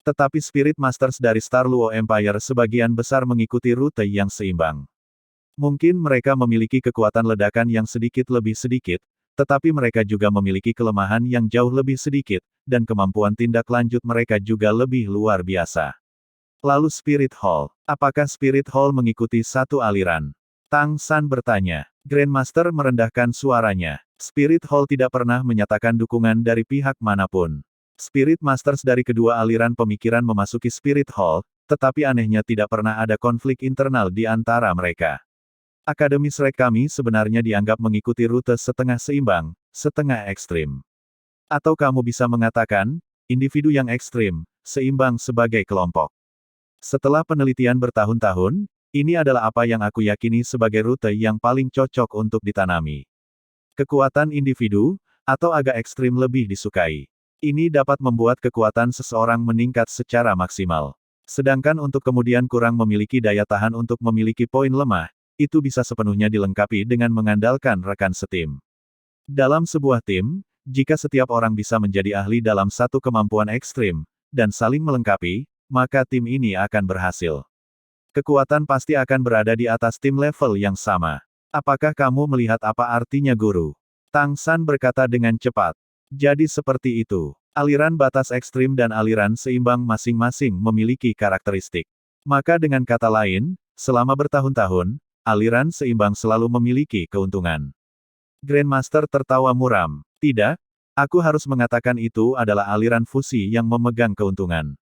Tetapi Spirit Masters dari Star Luo Empire sebagian besar mengikuti rute yang seimbang. Mungkin mereka memiliki kekuatan ledakan yang sedikit lebih sedikit, tetapi mereka juga memiliki kelemahan yang jauh lebih sedikit, dan kemampuan tindak lanjut mereka juga lebih luar biasa. Lalu Spirit Hall. Apakah Spirit Hall mengikuti satu aliran? Tang San bertanya. Grandmaster merendahkan suaranya. Spirit Hall tidak pernah menyatakan dukungan dari pihak manapun. Spirit Masters dari kedua aliran pemikiran memasuki Spirit Hall, tetapi anehnya tidak pernah ada konflik internal di antara mereka. Akademi Shrek kami sebenarnya dianggap mengikuti rute setengah seimbang, setengah ekstrim. Atau kamu bisa mengatakan, individu yang ekstrim, seimbang sebagai kelompok. Setelah penelitian bertahun-tahun, ini adalah apa yang aku yakini sebagai rute yang paling cocok untuk ditanami. Kekuatan individu, atau agak ekstrim lebih disukai. Ini dapat membuat kekuatan seseorang meningkat secara maksimal. Sedangkan untuk kemudian kurang memiliki daya tahan untuk memiliki poin lemah, itu bisa sepenuhnya dilengkapi dengan mengandalkan rekan setim. Dalam sebuah tim, jika setiap orang bisa menjadi ahli dalam satu kemampuan ekstrim, dan saling melengkapi, maka tim ini akan berhasil. Kekuatan pasti akan berada di atas tim level yang sama. Apakah kamu melihat apa artinya guru? Tang San berkata dengan cepat. Jadi seperti itu. Aliran batas ekstrim dan aliran seimbang masing-masing memiliki karakteristik. Maka dengan kata lain, selama bertahun-tahun, aliran seimbang selalu memiliki keuntungan. Grandmaster tertawa muram. Tidak, aku harus mengatakan itu adalah aliran fusi yang memegang keuntungan.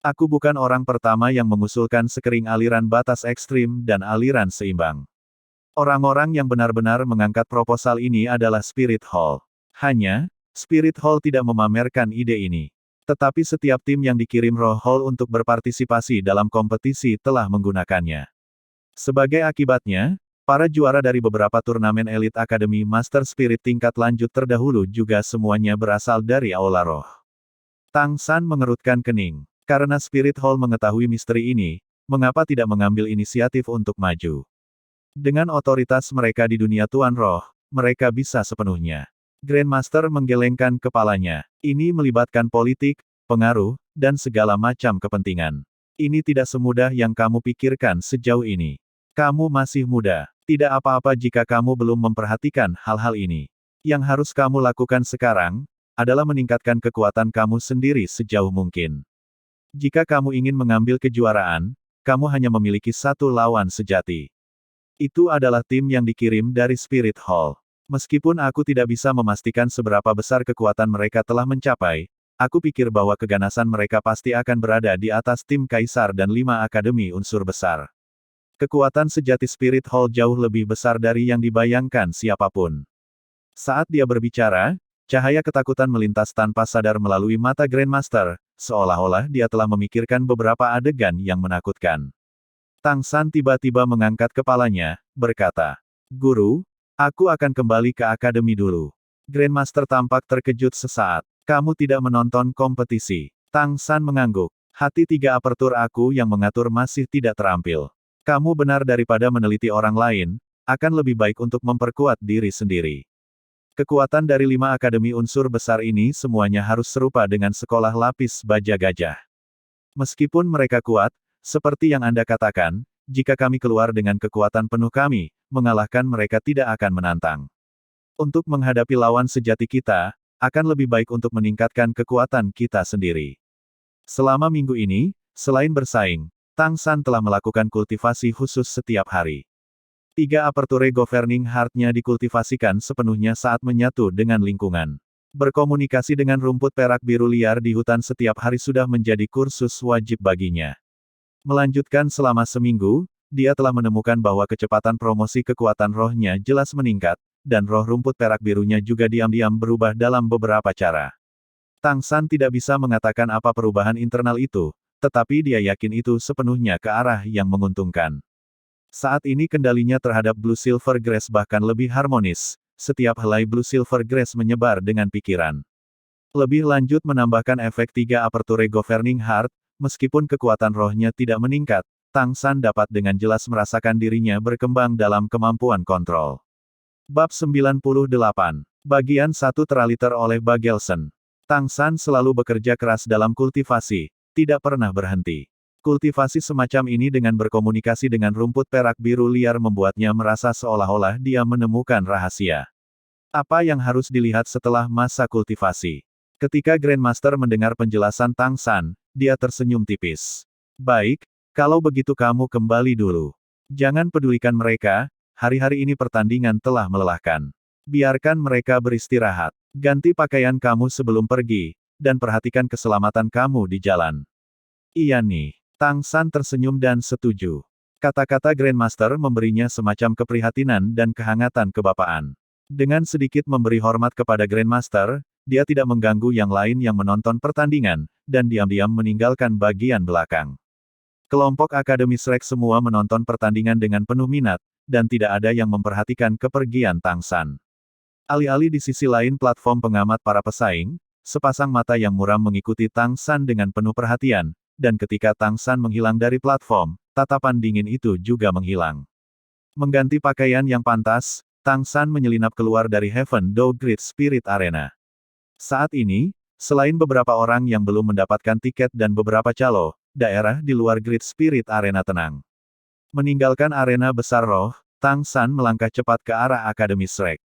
Aku bukan orang pertama yang mengusulkan sekering aliran batas ekstrim dan aliran seimbang. Orang-orang yang benar-benar mengangkat proposal ini adalah Spirit Hall. Hanya, Spirit Hall tidak memamerkan ide ini. Tetapi setiap tim yang dikirim Roh Hall untuk berpartisipasi dalam kompetisi telah menggunakannya. Sebagai akibatnya, para juara dari beberapa turnamen elit Akademi Master Spirit tingkat lanjut terdahulu juga semuanya berasal dari Aula Roh. Tang San mengerutkan kening. Karena Spirit Hall mengetahui misteri ini, mengapa tidak mengambil inisiatif untuk maju? Dengan otoritas mereka di dunia Tuan Roh, mereka bisa sepenuhnya. Grandmaster menggelengkan kepalanya. Ini melibatkan politik, pengaruh, dan segala macam kepentingan. Ini tidak semudah yang kamu pikirkan sejauh ini. Kamu masih muda. Tidak apa-apa jika kamu belum memperhatikan hal-hal ini. Yang harus kamu lakukan sekarang, adalah meningkatkan kekuatan kamu sendiri sejauh mungkin. Jika kamu ingin mengambil kejuaraan, kamu hanya memiliki satu lawan sejati. Itu adalah tim yang dikirim dari Spirit Hall. Meskipun aku tidak bisa memastikan seberapa besar kekuatan mereka telah mencapai, aku pikir bahwa keganasan mereka pasti akan berada di atas tim Kaisar dan 5 akademi unsur besar. Kekuatan sejati Spirit Hall jauh lebih besar dari yang dibayangkan siapapun. Saat dia berbicara, cahaya ketakutan melintas tanpa sadar melalui mata Grandmaster, seolah-olah dia telah memikirkan beberapa adegan yang menakutkan. Tang San tiba-tiba mengangkat kepalanya, berkata, "Guru, aku akan kembali ke akademi dulu." Grandmaster tampak terkejut sesaat. "Kamu tidak menonton kompetisi?" Tang San mengangguk. "Hati 3 apertur aku yang mengatur masih tidak terampil. Kamu benar daripada meneliti orang lain, akan lebih baik untuk memperkuat diri sendiri." Kekuatan dari 5 akademi unsur besar ini semuanya harus serupa dengan sekolah lapis baja gajah. Meskipun mereka kuat, seperti yang Anda katakan, jika kami keluar dengan kekuatan penuh kami, mengalahkan mereka tidak akan menantang. Untuk menghadapi lawan sejati kita, akan lebih baik untuk meningkatkan kekuatan kita sendiri. Selama minggu ini, selain bersaing, Tang San telah melakukan kultivasi khusus setiap hari. 3 aperture governing heart-nya dikultivasikan sepenuhnya saat menyatu dengan lingkungan. Berkomunikasi dengan rumput perak biru liar di hutan setiap hari sudah menjadi kursus wajib baginya. Melanjutkan selama seminggu, dia telah menemukan bahwa kecepatan promosi kekuatan rohnya jelas meningkat, dan roh rumput perak birunya juga diam-diam berubah dalam beberapa cara. Tang San tidak bisa mengatakan apa perubahan internal itu, tetapi dia yakin itu sepenuhnya ke arah yang menguntungkan. Saat ini kendalinya terhadap Blue Silver Grass bahkan lebih harmonis, setiap helai Blue Silver Grass menyebar dengan pikiran. Lebih lanjut menambahkan efek 3 aperture governing heart, meskipun kekuatan rohnya tidak meningkat, Tang San dapat dengan jelas merasakan dirinya berkembang dalam kemampuan kontrol. Bab 98. Bagian 1 teraliter oleh Bagelson. Tang San selalu bekerja keras dalam kultivasi, tidak pernah berhenti. Kultivasi semacam ini dengan berkomunikasi dengan rumput perak biru liar membuatnya merasa seolah-olah dia menemukan rahasia. Apa yang harus dilihat setelah masa kultivasi? Ketika Grandmaster mendengar penjelasan Tang San, dia tersenyum tipis. "Baik, kalau begitu kamu kembali dulu. Jangan pedulikan mereka, hari-hari ini pertandingan telah melelahkan. Biarkan mereka beristirahat. Ganti pakaian kamu sebelum pergi, dan perhatikan keselamatan kamu di jalan." "Iya nih." Tang San tersenyum dan setuju. Kata-kata Grandmaster memberinya semacam keprihatinan dan kehangatan kebapaan. Dengan sedikit memberi hormat kepada Grandmaster, dia tidak mengganggu yang lain yang menonton pertandingan, dan diam-diam meninggalkan bagian belakang. Kelompok Akademi Shrek semua menonton pertandingan dengan penuh minat, dan tidak ada yang memperhatikan kepergian Tang San. Alih-alih di sisi lain platform pengamat para pesaing, sepasang mata yang muram mengikuti Tang San dengan penuh perhatian, dan ketika Tang San menghilang dari platform, tatapan dingin itu juga menghilang. Mengganti pakaian yang pantas, Tang San menyelinap keluar dari Heaven Door Great Spirit Arena. Saat ini, selain beberapa orang yang belum mendapatkan tiket dan beberapa calo, daerah di luar Great Spirit Arena tenang. Meninggalkan arena besar roh, Tang San melangkah cepat ke arah Akademi Shrek.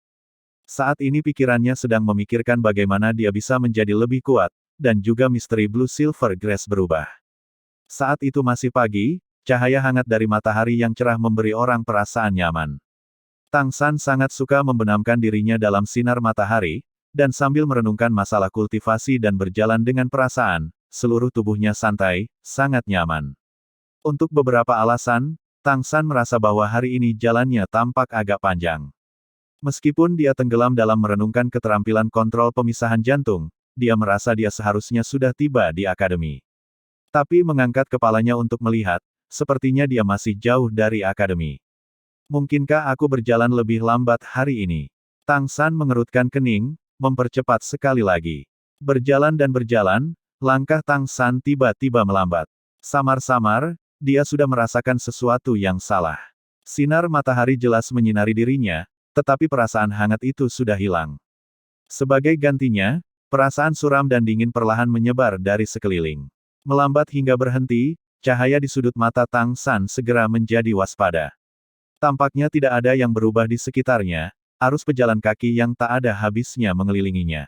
Saat ini pikirannya sedang memikirkan bagaimana dia bisa menjadi lebih kuat, dan juga misteri Blue Silver Grass berubah. Saat itu masih pagi, cahaya hangat dari matahari yang cerah memberi orang perasaan nyaman. Tang San sangat suka membenamkan dirinya dalam sinar matahari, dan sambil merenungkan masalah kultivasi dan berjalan dengan perasaan, seluruh tubuhnya santai, sangat nyaman. Untuk beberapa alasan, Tang San merasa bahwa hari ini jalannya tampak agak panjang. Meskipun dia tenggelam dalam merenungkan keterampilan kontrol pemisahan jantung, dia merasa dia seharusnya sudah tiba di akademi. Tapi mengangkat kepalanya untuk melihat, sepertinya dia masih jauh dari akademi. Mungkinkah aku berjalan lebih lambat hari ini? Tang San mengerutkan kening, mempercepat sekali lagi. Berjalan dan berjalan, langkah Tang San tiba-tiba melambat. Samar-samar, dia sudah merasakan sesuatu yang salah. Sinar matahari jelas menyinari dirinya, tetapi perasaan hangat itu sudah hilang. Sebagai gantinya, perasaan suram dan dingin perlahan menyebar dari sekeliling. Melambat hingga berhenti, cahaya di sudut mata Tang San segera menjadi waspada. Tampaknya tidak ada yang berubah di sekitarnya, arus pejalan kaki yang tak ada habisnya mengelilinginya.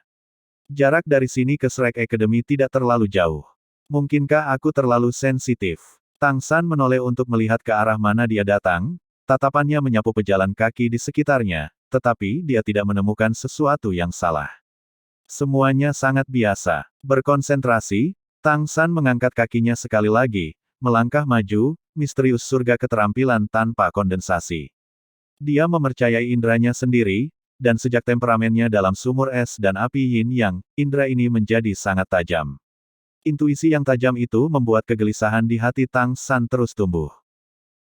Jarak dari sini ke Shrek Academy tidak terlalu jauh. Mungkinkah aku terlalu sensitif? Tang San menoleh untuk melihat ke arah mana dia datang, tatapannya menyapu pejalan kaki di sekitarnya, tetapi dia tidak menemukan sesuatu yang salah. Semuanya sangat biasa. Berkonsentrasi, Tang San mengangkat kakinya sekali lagi, melangkah maju, misterius surga keterampilan tanpa kondensasi. Dia mempercayai indranya sendiri, dan sejak temperamennya dalam sumur es dan api yin yang, indra ini menjadi sangat tajam. Intuisi yang tajam itu membuat kegelisahan di hati Tang San terus tumbuh.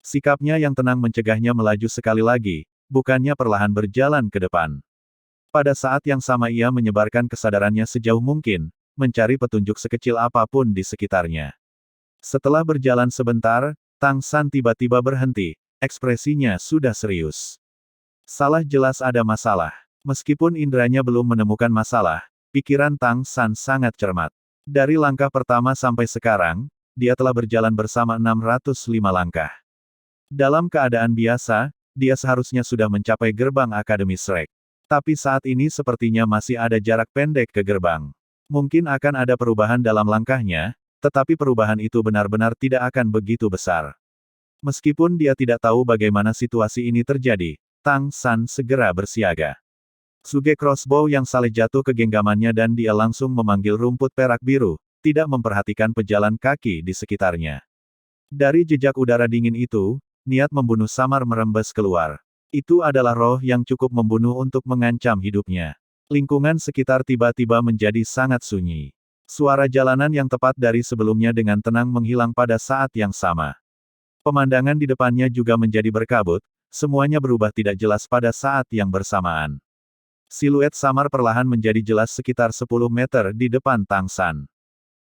Sikapnya yang tenang mencegahnya melaju sekali lagi, bukannya perlahan berjalan ke depan. Pada saat yang sama ia menyebarkan kesadarannya sejauh mungkin, mencari petunjuk sekecil apapun di sekitarnya. Setelah berjalan sebentar, Tang San tiba-tiba berhenti, ekspresinya sudah serius. Salah jelas ada masalah. Meskipun indranya belum menemukan masalah, pikiran Tang San sangat cermat. Dari langkah pertama sampai sekarang, dia telah berjalan bersama 605 langkah. Dalam keadaan biasa, dia seharusnya sudah mencapai gerbang Akademi Shrek. Tapi saat ini sepertinya masih ada jarak pendek ke gerbang. Mungkin akan ada perubahan dalam langkahnya, tetapi perubahan itu benar-benar tidak akan begitu besar. Meskipun dia tidak tahu bagaimana situasi ini terjadi, Tang San segera bersiaga. Suge crossbow yang saleh jatuh ke genggamannya dan dia langsung memanggil rumput perak biru, tidak memperhatikan pejalan kaki di sekitarnya. Dari jejak udara dingin itu, niat membunuh samar merembes keluar. Itu adalah roh yang cukup membunuh untuk mengancam hidupnya. Lingkungan sekitar tiba-tiba menjadi sangat sunyi. Suara jalanan yang tepat dari sebelumnya dengan tenang menghilang pada saat yang sama. Pemandangan di depannya juga menjadi berkabut, semuanya berubah tidak jelas pada saat yang bersamaan. Siluet samar perlahan menjadi jelas sekitar 10 meter di depan Tang San.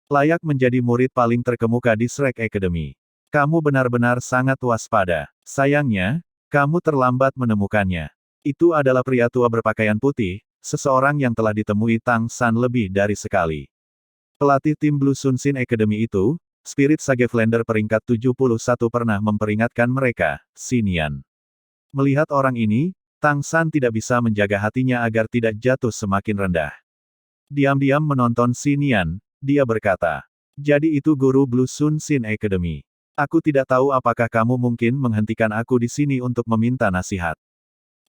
Layak menjadi murid paling terkemuka di Shrek Academy. Kamu benar-benar sangat waspada. Sayangnya, kamu terlambat menemukannya. Itu adalah pria tua berpakaian putih, seseorang yang telah ditemui Tang San lebih dari sekali. Pelatih tim Blue Sun Sin Academy itu, Spirit Sage Flander peringkat 71 pernah memperingatkan mereka, Xinian. Melihat orang ini, Tang San tidak bisa menjaga hatinya agar tidak jatuh semakin rendah. Diam-diam menonton Xinian, dia berkata, "Jadi itu guru Blue Sun Sin Academy. Aku tidak tahu apakah kamu mungkin menghentikan aku di sini untuk meminta nasihat."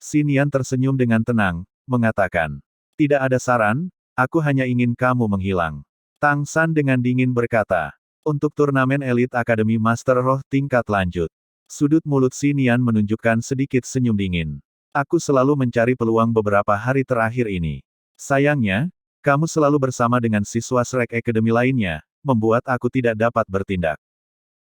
Xinian tersenyum dengan tenang, mengatakan, "Tidak ada saran, aku hanya ingin kamu menghilang." Tang San dengan dingin berkata, "Untuk turnamen elit Akademi Master Roh tingkat lanjut." Sudut mulut Xinian menunjukkan sedikit senyum dingin. "Aku selalu mencari peluang beberapa hari terakhir ini. Sayangnya, kamu selalu bersama dengan siswa Shrek Academy lainnya, membuat aku tidak dapat bertindak.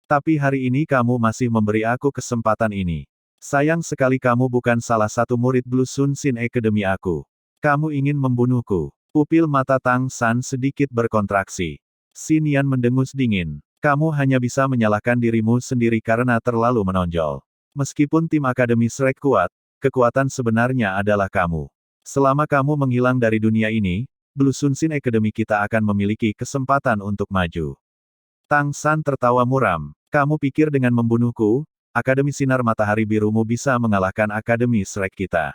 Tapi hari ini kamu masih memberi aku kesempatan ini. Sayang sekali kamu bukan salah satu murid Blue Sun Sin Academy aku. Kamu ingin membunuhku." Pupil mata Tang San sedikit berkontraksi. Xinian mendengus dingin. "Kamu hanya bisa menyalahkan dirimu sendiri karena terlalu menonjol. Meskipun tim Akademi Shrek kuat, kekuatan sebenarnya adalah kamu. Selama kamu menghilang dari dunia ini, Blue Sun Sin Academy kita akan memiliki kesempatan untuk maju." Tang San tertawa muram. "Kamu pikir dengan membunuhku, Akademi Sinar Matahari Birumu bisa mengalahkan Akademi Shrek kita?"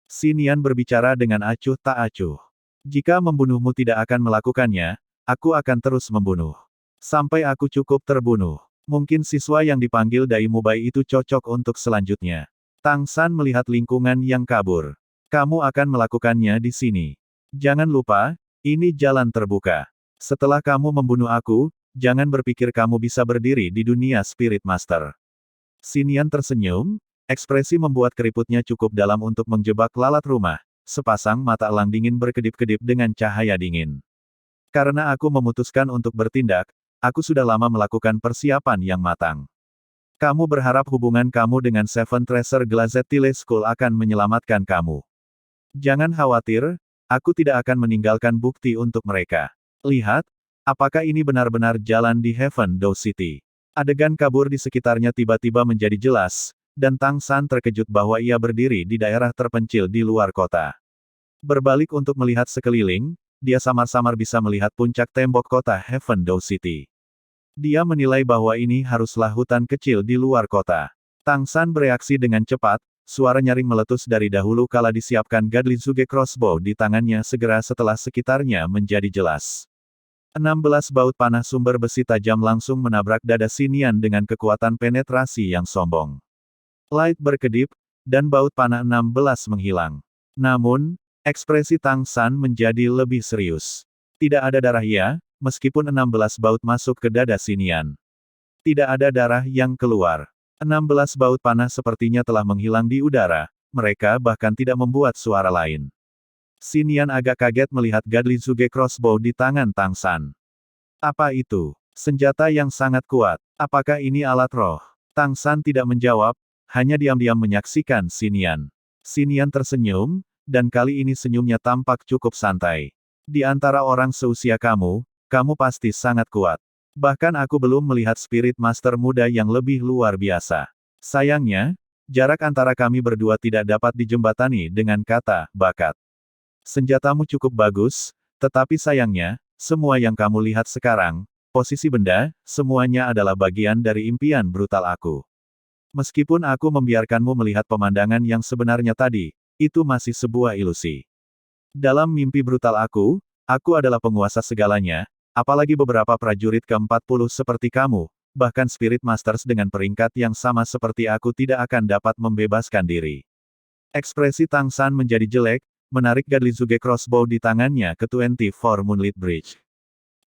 Xinian berbicara dengan acuh tak acuh. "Jika membunuhmu tidak akan melakukannya, aku akan terus membunuh. Sampai aku cukup terbunuh." Mungkin siswa yang dipanggil Dai Mubai itu cocok untuk selanjutnya. Tang San melihat lingkungan yang kabur. Kamu akan melakukannya di sini. Jangan lupa, ini jalan terbuka. Setelah kamu membunuh aku, jangan berpikir kamu bisa berdiri di dunia Spirit Master. Xinian tersenyum, ekspresi membuat keriputnya cukup dalam untuk menjebak lalat rumah. Sepasang mata elang dingin berkedip-kedip dengan cahaya dingin. Karena aku memutuskan untuk bertindak, aku sudah lama melakukan persiapan yang matang. Kamu berharap hubungan kamu dengan Seven Treasure Glazetile School akan menyelamatkan kamu. Jangan khawatir, aku tidak akan meninggalkan bukti untuk mereka. Lihat, apakah ini benar-benar jalan di Heaven Door City. Adegan kabur di sekitarnya tiba-tiba menjadi jelas, dan Tang San terkejut bahwa ia berdiri di daerah terpencil di luar kota. Berbalik untuk melihat sekeliling, dia samar-samar bisa melihat puncak tembok kota Heaven Door City. Dia menilai bahwa ini haruslah hutan kecil di luar kota. Tang San bereaksi dengan cepat, suara nyaring meletus dari dahulu kala disiapkan Gadlizuge Crossbow di tangannya segera setelah sekitarnya menjadi jelas. 16 baut panah sumber besi tajam langsung menabrak dada Xinian dengan kekuatan penetrasi yang sombong. Light berkedip, dan baut panah 16 menghilang. Namun, ekspresi Tang San menjadi lebih serius. Tidak ada darah ya, meskipun 16 baut masuk ke dada Xinian. Tidak ada darah yang keluar. 16 baut panah sepertinya telah menghilang di udara, mereka bahkan tidak membuat suara lain. Xinian agak kaget melihat Gadlizuge Crossbow di tangan Tang San. Apa itu? Senjata yang sangat kuat. Apakah ini alat roh? Tang San tidak menjawab, hanya diam-diam menyaksikan Xinian. Xinian tersenyum, dan kali ini senyumnya tampak cukup santai. Di antara orang seusia kamu, kamu pasti sangat kuat. Bahkan aku belum melihat Spirit Master muda yang lebih luar biasa. Sayangnya, jarak antara kami berdua tidak dapat dijembatani dengan kata bakat. Senjatamu cukup bagus, tetapi sayangnya, semua yang kamu lihat sekarang, posisi benda, semuanya adalah bagian dari impian brutal aku. Meskipun aku membiarkanmu melihat pemandangan yang sebenarnya tadi, itu masih sebuah ilusi. Dalam mimpi brutal aku adalah penguasa segalanya, apalagi beberapa prajurit ke-40 seperti kamu, bahkan Spirit Masters dengan peringkat yang sama seperti aku tidak akan dapat membebaskan diri. Ekspresi Tang San menjadi jelek, menarik Gadlizuge Crossbow di tangannya ke 24 Moonlit Bridge.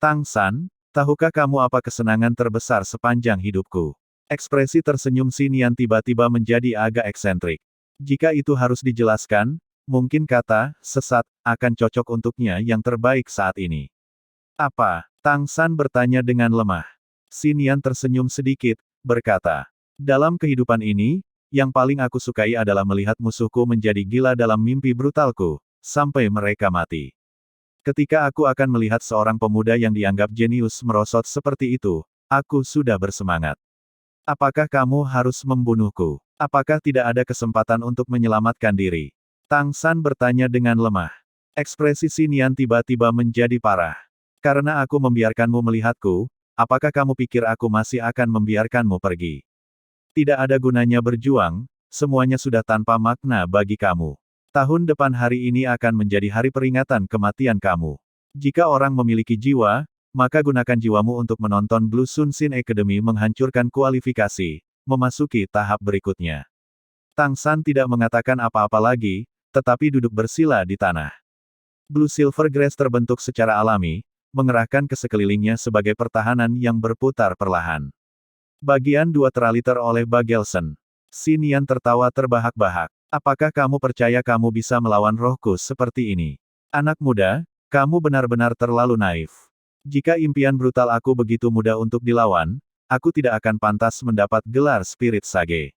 Tang San, tahukah kamu apa kesenangan terbesar sepanjang hidupku? Ekspresi tersenyum Xinian tiba-tiba menjadi agak eksentrik. Jika itu harus dijelaskan, mungkin kata, sesat, akan cocok untuknya yang terbaik saat ini. Apa? Tang San bertanya dengan lemah. Xinian tersenyum sedikit, berkata, dalam kehidupan ini, yang paling aku sukai adalah melihat musuhku menjadi gila dalam mimpi brutalku, sampai mereka mati. Ketika aku akan melihat seorang pemuda yang dianggap jenius merosot seperti itu, aku sudah bersemangat. Apakah kamu harus membunuhku? Apakah tidak ada kesempatan untuk menyelamatkan diri? Tang San bertanya dengan lemah. Ekspresi Xinian tiba-tiba menjadi parah. Karena aku membiarkanmu melihatku, apakah kamu pikir aku masih akan membiarkanmu pergi? Tidak ada gunanya berjuang, semuanya sudah tanpa makna bagi kamu. Tahun depan hari ini akan menjadi hari peringatan kematian kamu. Jika orang memiliki jiwa, maka gunakan jiwamu untuk menonton Blue Sun Shin Academy menghancurkan kualifikasi, memasuki tahap berikutnya. Tang San tidak mengatakan apa-apa lagi, tetapi duduk bersila di tanah. Blue Silver Grass terbentuk secara alami, mengerahkan ke sekelilingnya sebagai pertahanan yang berputar perlahan. Bagian 2 teraliter oleh Bagelson. Xinian tertawa terbahak-bahak. Apakah kamu percaya kamu bisa melawan rohku seperti ini? Anak muda, kamu benar-benar terlalu naif. Jika impian brutal aku begitu mudah untuk dilawan, aku tidak akan pantas mendapat gelar Spirit Sage.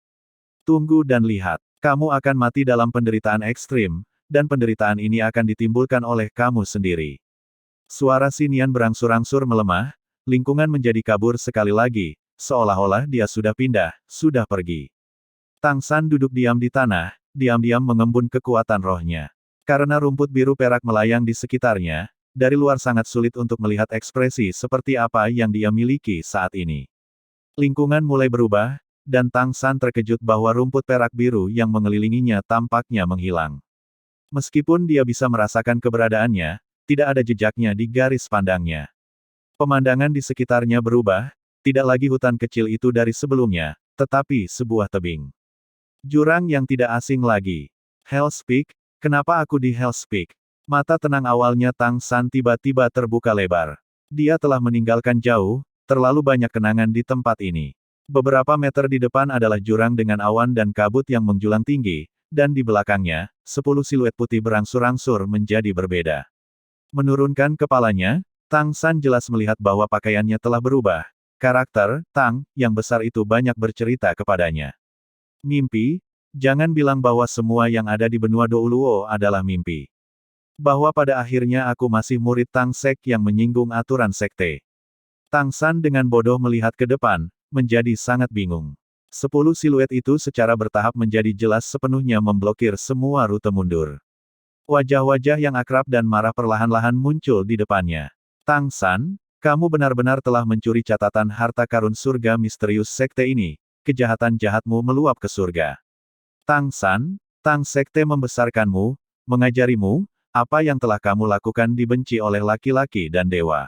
Tunggu dan lihat, kamu akan mati dalam penderitaan ekstrim, dan penderitaan ini akan ditimbulkan oleh kamu sendiri. Suara Xinian berangsur-angsur melemah, lingkungan menjadi kabur sekali lagi, seolah-olah dia sudah pindah, sudah pergi. Tang San duduk diam di tanah, diam-diam mengembun kekuatan rohnya. Karena rumput biru perak melayang di sekitarnya, dari luar sangat sulit untuk melihat ekspresi seperti apa yang dia miliki saat ini. Lingkungan mulai berubah, dan Tang San terkejut bahwa rumput perak biru yang mengelilinginya tampaknya menghilang. Meskipun dia bisa merasakan keberadaannya, tidak ada jejaknya di garis pandangnya. Pemandangan di sekitarnya berubah, Tidak lagi hutan kecil itu dari sebelumnya, tetapi sebuah tebing. Jurang yang tidak asing lagi. Hell's Peak, kenapa aku di Hell's Peak? Mata tenang awalnya Tang San tiba-tiba terbuka lebar. Dia telah meninggalkan jauh, terlalu banyak kenangan di tempat ini. Beberapa meter di depan adalah jurang dengan awan dan kabut yang menjulang tinggi, dan di belakangnya, 10 siluet putih berangsur-angsur menjadi berbeda. Menurunkan kepalanya, Tang San jelas melihat bahwa pakaiannya telah berubah. Karakter, Tang, yang besar itu banyak bercerita kepadanya. Mimpi? Jangan bilang bahwa semua yang ada di benua Douluo adalah mimpi. Bahwa pada akhirnya aku masih murid Tang Sek yang menyinggung aturan sekte. Tang San dengan bodoh melihat ke depan, menjadi sangat bingung. 10 siluet itu secara bertahap menjadi jelas sepenuhnya memblokir semua rute mundur. Wajah-wajah yang akrab dan marah perlahan-lahan muncul di depannya. Tang San, kamu benar-benar telah mencuri catatan harta karun surga misterius sekte ini. Kejahatan jahatmu meluap ke surga. Tang San, Tang Sekte membesarkanmu, mengajarimu, apa yang telah kamu lakukan dibenci oleh laki-laki dan dewa.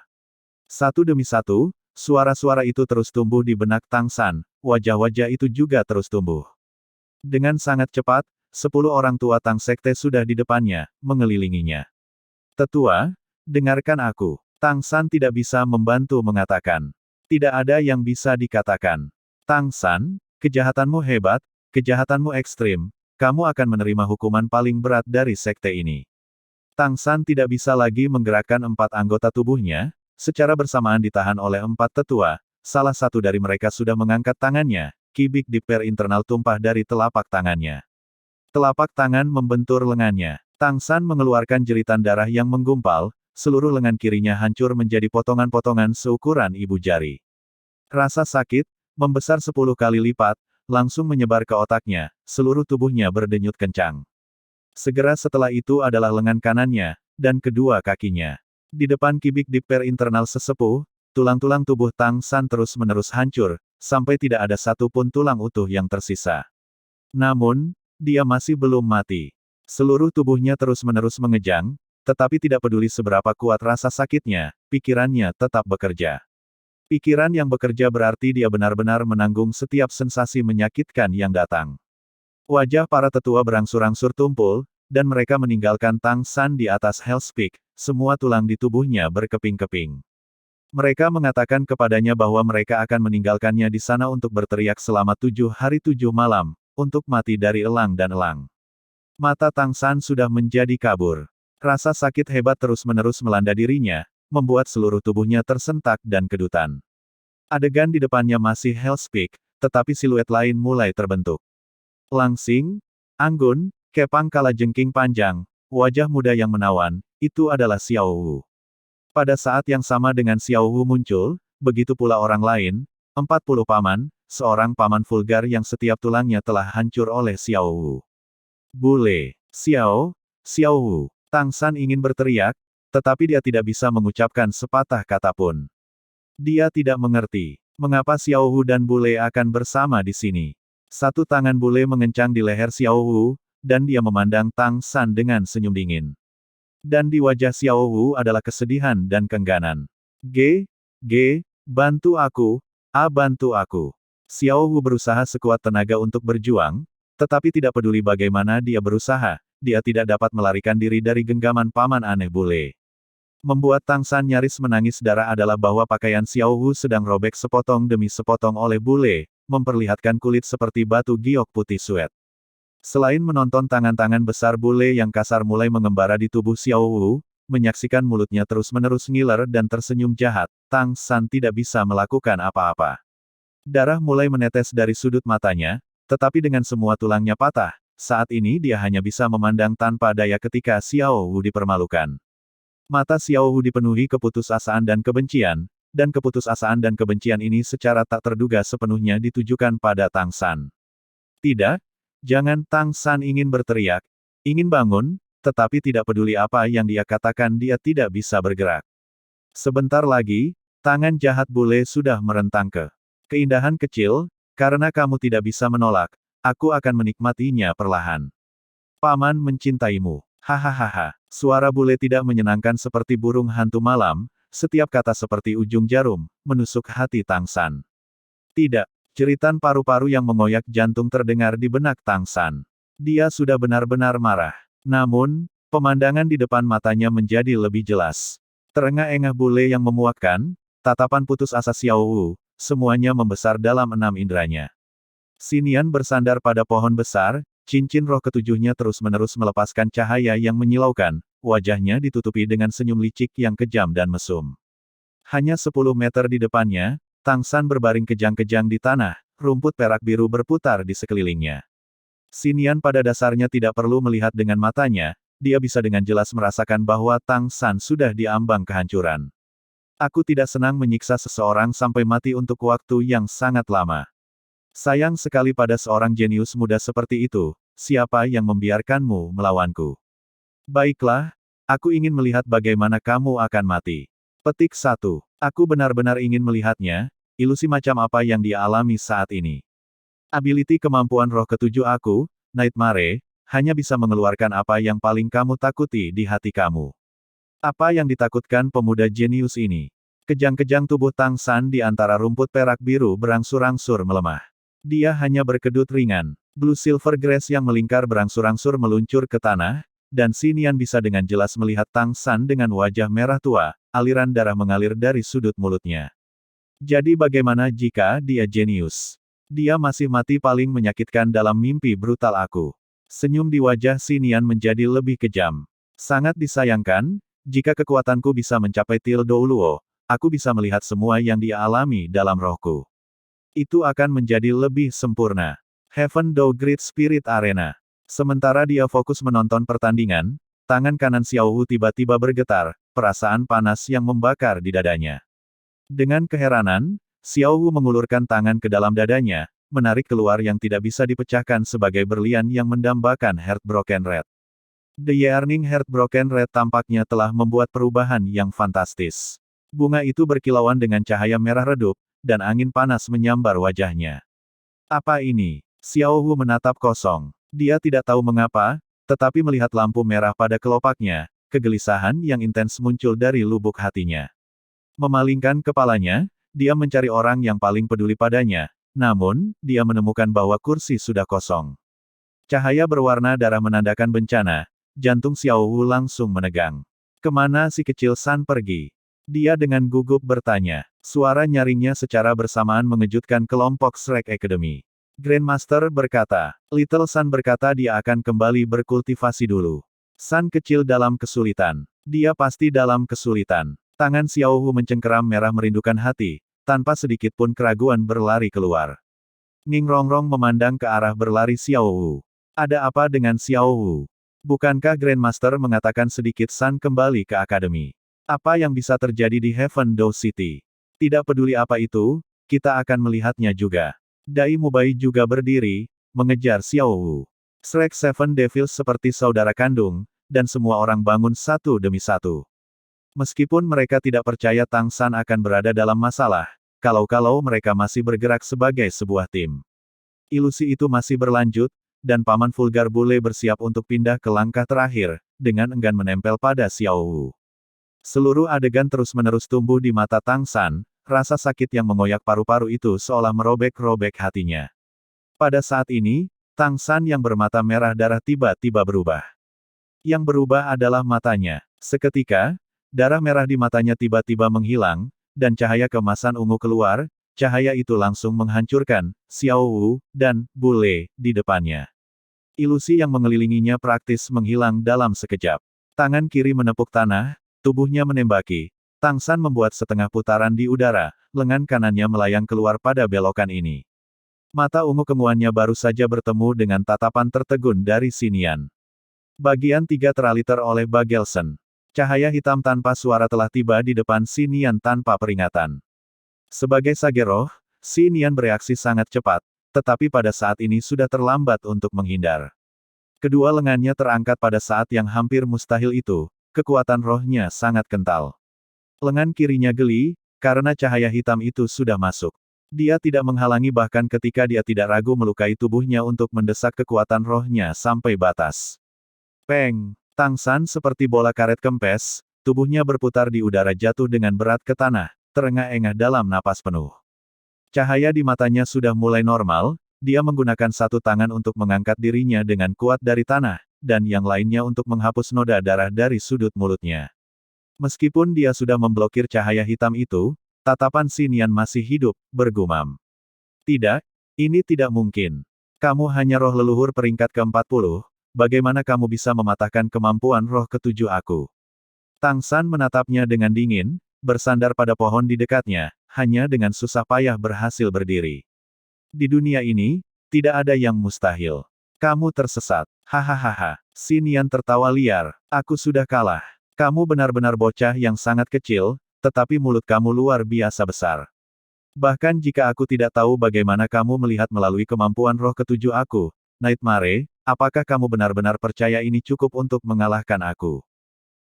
Satu demi satu, suara-suara itu terus tumbuh di benak Tang San, wajah-wajah itu juga terus tumbuh. Dengan sangat cepat, 10 orang tua Tang Sekte sudah di depannya, mengelilinginya. Tetua, dengarkan aku. Tang San tidak bisa membantu mengatakan. Tidak ada yang bisa dikatakan. Tang San, kejahatanmu hebat, kejahatanmu ekstrim, kamu akan menerima hukuman paling berat dari sekte ini. Tang San tidak bisa lagi menggerakkan 4 anggota tubuhnya, secara bersamaan ditahan oleh 4 tetua, salah satu dari mereka sudah mengangkat tangannya, kibik diper internal tumpah dari telapak tangannya. Telapak tangan membentur lengannya. Tang San mengeluarkan jeritan darah yang menggumpal, seluruh lengan kirinya hancur menjadi potongan-potongan seukuran ibu jari. Rasa sakit, membesar 10 kali lipat, langsung menyebar ke otaknya, seluruh tubuhnya berdenyut kencang. Segera setelah itu adalah lengan kanannya, dan kedua kakinya. Di depan kibik diper internal sesepuh, tulang-tulang tubuh Tang San terus-menerus hancur, sampai tidak ada satu pun tulang utuh yang tersisa. Namun, dia masih belum mati. Seluruh tubuhnya terus-menerus mengejang, tetapi tidak peduli seberapa kuat rasa sakitnya, pikirannya tetap bekerja. Pikiran yang bekerja berarti dia benar-benar menanggung setiap sensasi menyakitkan yang datang. Wajah para tetua berangsur-angsur tumpul, dan mereka meninggalkan Tang San di atas Hell's Peak, semua tulang di tubuhnya berkeping-keping. Mereka mengatakan kepadanya bahwa mereka akan meninggalkannya di sana untuk berteriak selama 7 hari 7 malam, untuk mati dari elang dan elang. Mata Tang San sudah menjadi kabur. Rasa sakit hebat terus-menerus melanda dirinya, membuat seluruh tubuhnya tersentak dan kedutan. Adegan di depannya masih Hell's Peak, tetapi siluet lain mulai terbentuk. Langsing, anggun, kepang kalajengking panjang, wajah muda yang menawan, itu adalah Xiao Wu. Pada saat yang sama dengan Xiao Wu muncul, begitu pula orang lain, 40 paman, seorang paman vulgar yang setiap tulangnya telah hancur oleh Xiao Wu. Bule, Xiao Wu. Tang San ingin berteriak, tetapi dia tidak bisa mengucapkan sepatah kata pun. Dia tidak mengerti, mengapa Xiao Wu dan Bule akan bersama di sini. Satu tangan Bule mengencang di leher Xiao Wu, dan dia memandang Tang San dengan senyum dingin. Dan di wajah Xiao Wu adalah kesedihan dan keengganan. Bantu aku, bantu aku. Xiao Wu berusaha sekuat tenaga untuk berjuang, tetapi tidak peduli bagaimana dia berusaha, dia tidak dapat melarikan diri dari genggaman paman aneh Bule. Membuat Tang San nyaris menangis darah adalah bahwa pakaian Xiao Wu sedang robek sepotong demi sepotong oleh Bule, memperlihatkan kulit seperti batu giok putih suet. Selain menonton tangan-tangan besar Bule yang kasar mulai mengembara di tubuh Xiao Wu, menyaksikan mulutnya terus-menerus ngiler dan tersenyum jahat, Tang San tidak bisa melakukan apa-apa. Darah mulai menetes dari sudut matanya, tetapi dengan semua tulangnya patah, saat ini dia hanya bisa memandang tanpa daya ketika Xiao Wu dipermalukan. Mata Xiao Wu dipenuhi keputusasaan dan keputusasaan dan kebencian ini secara tak terduga sepenuhnya ditujukan pada Tang San. Tidak, jangan. Tang San ingin berteriak, ingin bangun, tetapi tidak peduli apa yang dia katakan dia tidak bisa bergerak. Sebentar lagi, tangan jahat Bule sudah merentang ke keindahan kecil, karena kamu tidak bisa menolak, aku akan menikmatinya perlahan. Paman mencintaimu. Hahaha. Suara Bule tidak menyenangkan seperti burung hantu malam, Setiap kata seperti ujung jarum, menusuk hati Tang San. Tidak, jeritan paru-paru yang mengoyak jantung terdengar di benak Tang San. Dia sudah benar-benar marah. Namun, pemandangan di depan matanya menjadi lebih jelas. Terengah-engah bule yang memuakkan, tatapan putus asa Xiao Wu, semuanya membesar dalam 6 inderanya. Xinian bersandar pada pohon besar, cincin roh ketujuhnya terus-menerus melepaskan cahaya yang menyilaukan, wajahnya ditutupi dengan senyum licik yang kejam dan mesum. Hanya 10 meter di depannya, Tang San berbaring kejang-kejang di tanah, rumput perak biru berputar di sekelilingnya. Xinian pada dasarnya tidak perlu melihat dengan matanya, dia bisa dengan jelas merasakan bahwa Tang San sudah diambang kehancuran. Aku tidak senang menyiksa seseorang sampai mati untuk waktu yang sangat lama. Sayang sekali pada seorang jenius muda seperti itu, siapa yang membiarkanmu melawanku? Baiklah, aku ingin melihat bagaimana kamu akan mati. Petik 1. Aku benar-benar ingin melihatnya, ilusi macam apa yang dia alami saat ini. Ability kemampuan roh ketujuh aku, Nightmare, hanya bisa mengeluarkan apa yang paling kamu takuti di hati kamu. Apa yang ditakutkan pemuda jenius ini? Kejang-kejang tubuh Tang San di antara rumput perak biru berangsur-angsur melemah. Dia hanya berkedut ringan. Blue Silver Grass yang melingkar berangsur-angsur meluncur ke tanah, dan Xinian bisa dengan jelas melihat Tang San dengan wajah merah tua, aliran darah mengalir dari sudut mulutnya. Jadi bagaimana jika dia jenius? Dia masih mati paling menyakitkan dalam mimpi brutal aku. Senyum di wajah Xinian menjadi lebih kejam. Sangat disayangkan, jika kekuatanku bisa mencapai Tildo Luo, aku bisa melihat semua yang dia alami dalam rohku. Itu akan menjadi lebih sempurna. Heaven Do Great Spirit Arena. Sementara dia fokus menonton pertandingan, tangan kanan Xiao Wu tiba-tiba bergetar, perasaan panas yang membakar di dadanya. Dengan keheranan, Xiao Wu mengulurkan tangan ke dalam dadanya, menarik keluar yang tidak bisa dipecahkan sebagai berlian yang mendambakan Heartbroken Red. The Yearning Heartbroken Red tampaknya telah membuat perubahan yang fantastis. Bunga itu berkilauan dengan cahaya merah redup, dan angin panas menyambar wajahnya. Apa ini? Xiao Wu menatap kosong. Dia tidak tahu mengapa, tetapi melihat lampu merah pada kelopaknya, kegelisahan yang intens muncul dari lubuk hatinya. Memalingkan kepalanya, dia mencari orang yang paling peduli padanya, namun, dia menemukan bahwa kursi sudah kosong. Cahaya berwarna darah menandakan bencana, jantung Xiao Wu langsung menegang. Kemana si kecil San pergi? Dia dengan gugup bertanya. Suara nyaringnya secara bersamaan mengejutkan kelompok Shrek Academy. Grandmaster berkata, Little San berkata dia akan kembali berkultivasi dulu. San kecil dalam kesulitan. Dia pasti dalam kesulitan. Tangan Xiao Wu mencengkeram merah merindukan hati, tanpa sedikit pun keraguan berlari keluar. Ning Rongrong memandang ke arah berlari Xiao Wu. Ada apa dengan Xiao Wu? Bukankah Grandmaster mengatakan sedikit San kembali ke akademi? Apa yang bisa terjadi di Heaven Do City? Tidak peduli apa itu, kita akan melihatnya juga. Dai Mubai juga berdiri, mengejar Xiao Wu. Shrek Seven Devils seperti saudara kandung, dan semua orang bangun satu demi satu. Meskipun mereka tidak percaya Tang San akan berada dalam masalah, kalau-kalau mereka masih bergerak sebagai sebuah tim. Ilusi itu masih berlanjut, dan Paman Vulgar Bule bersiap untuk pindah ke langkah terakhir, dengan enggan menempel pada Xiao Wu. Seluruh adegan terus-menerus tumbuh di mata Tang San, rasa sakit yang mengoyak paru-paru itu seolah merobek-robek hatinya. Pada saat ini, Tang San yang bermata merah darah tiba-tiba berubah. Yang berubah adalah matanya. Seketika, darah merah di matanya tiba-tiba menghilang, dan cahaya keemasan ungu keluar, cahaya itu langsung menghancurkan Xiao Wu dan Bule di depannya. Ilusi yang mengelilinginya praktis menghilang dalam sekejap. Tangan kiri menepuk tanah, tubuhnya menembaki. Tang San membuat setengah putaran di udara, lengan kanannya melayang keluar pada belokan ini. Mata ungu kemuannya baru saja bertemu dengan tatapan tertegun dari Xinian. Bagian 3 teraliter oleh Bagelson. Cahaya hitam tanpa suara telah tiba di depan Xinian tanpa peringatan. Sebagai sage roh, Xinian bereaksi sangat cepat, tetapi pada saat ini sudah terlambat untuk menghindar. Kedua lengannya terangkat pada saat yang hampir mustahil itu, kekuatan rohnya sangat kental. Lengan kirinya geli, karena cahaya hitam itu sudah masuk. Dia tidak menghalangi bahkan ketika dia tidak ragu melukai tubuhnya untuk mendesak kekuatan rohnya sampai batas. Peng! Tang San seperti bola karet kempes, tubuhnya berputar di udara jatuh dengan berat ke tanah, terengah-engah dalam napas penuh. Cahaya di matanya sudah mulai normal, dia menggunakan satu tangan untuk mengangkat dirinya dengan kuat dari tanah, dan yang lainnya untuk menghapus noda darah dari sudut mulutnya. Meskipun dia sudah memblokir cahaya hitam itu, tatapan Xinian masih hidup, bergumam. Tidak, ini tidak mungkin. Kamu hanya roh leluhur peringkat ke-40, bagaimana kamu bisa mematahkan kemampuan roh ketujuh aku? Tang San menatapnya dengan dingin, bersandar pada pohon di dekatnya, hanya dengan susah payah berhasil berdiri. Di dunia ini, tidak ada yang mustahil. Kamu tersesat. Hahaha. Xinian tertawa liar. Aku sudah kalah. Kamu benar-benar bocah yang sangat kecil, tetapi mulut kamu luar biasa besar. Bahkan jika aku tidak tahu bagaimana kamu melihat melalui kemampuan roh ketujuh aku, Nightmare, apakah kamu benar-benar percaya ini cukup untuk mengalahkan aku?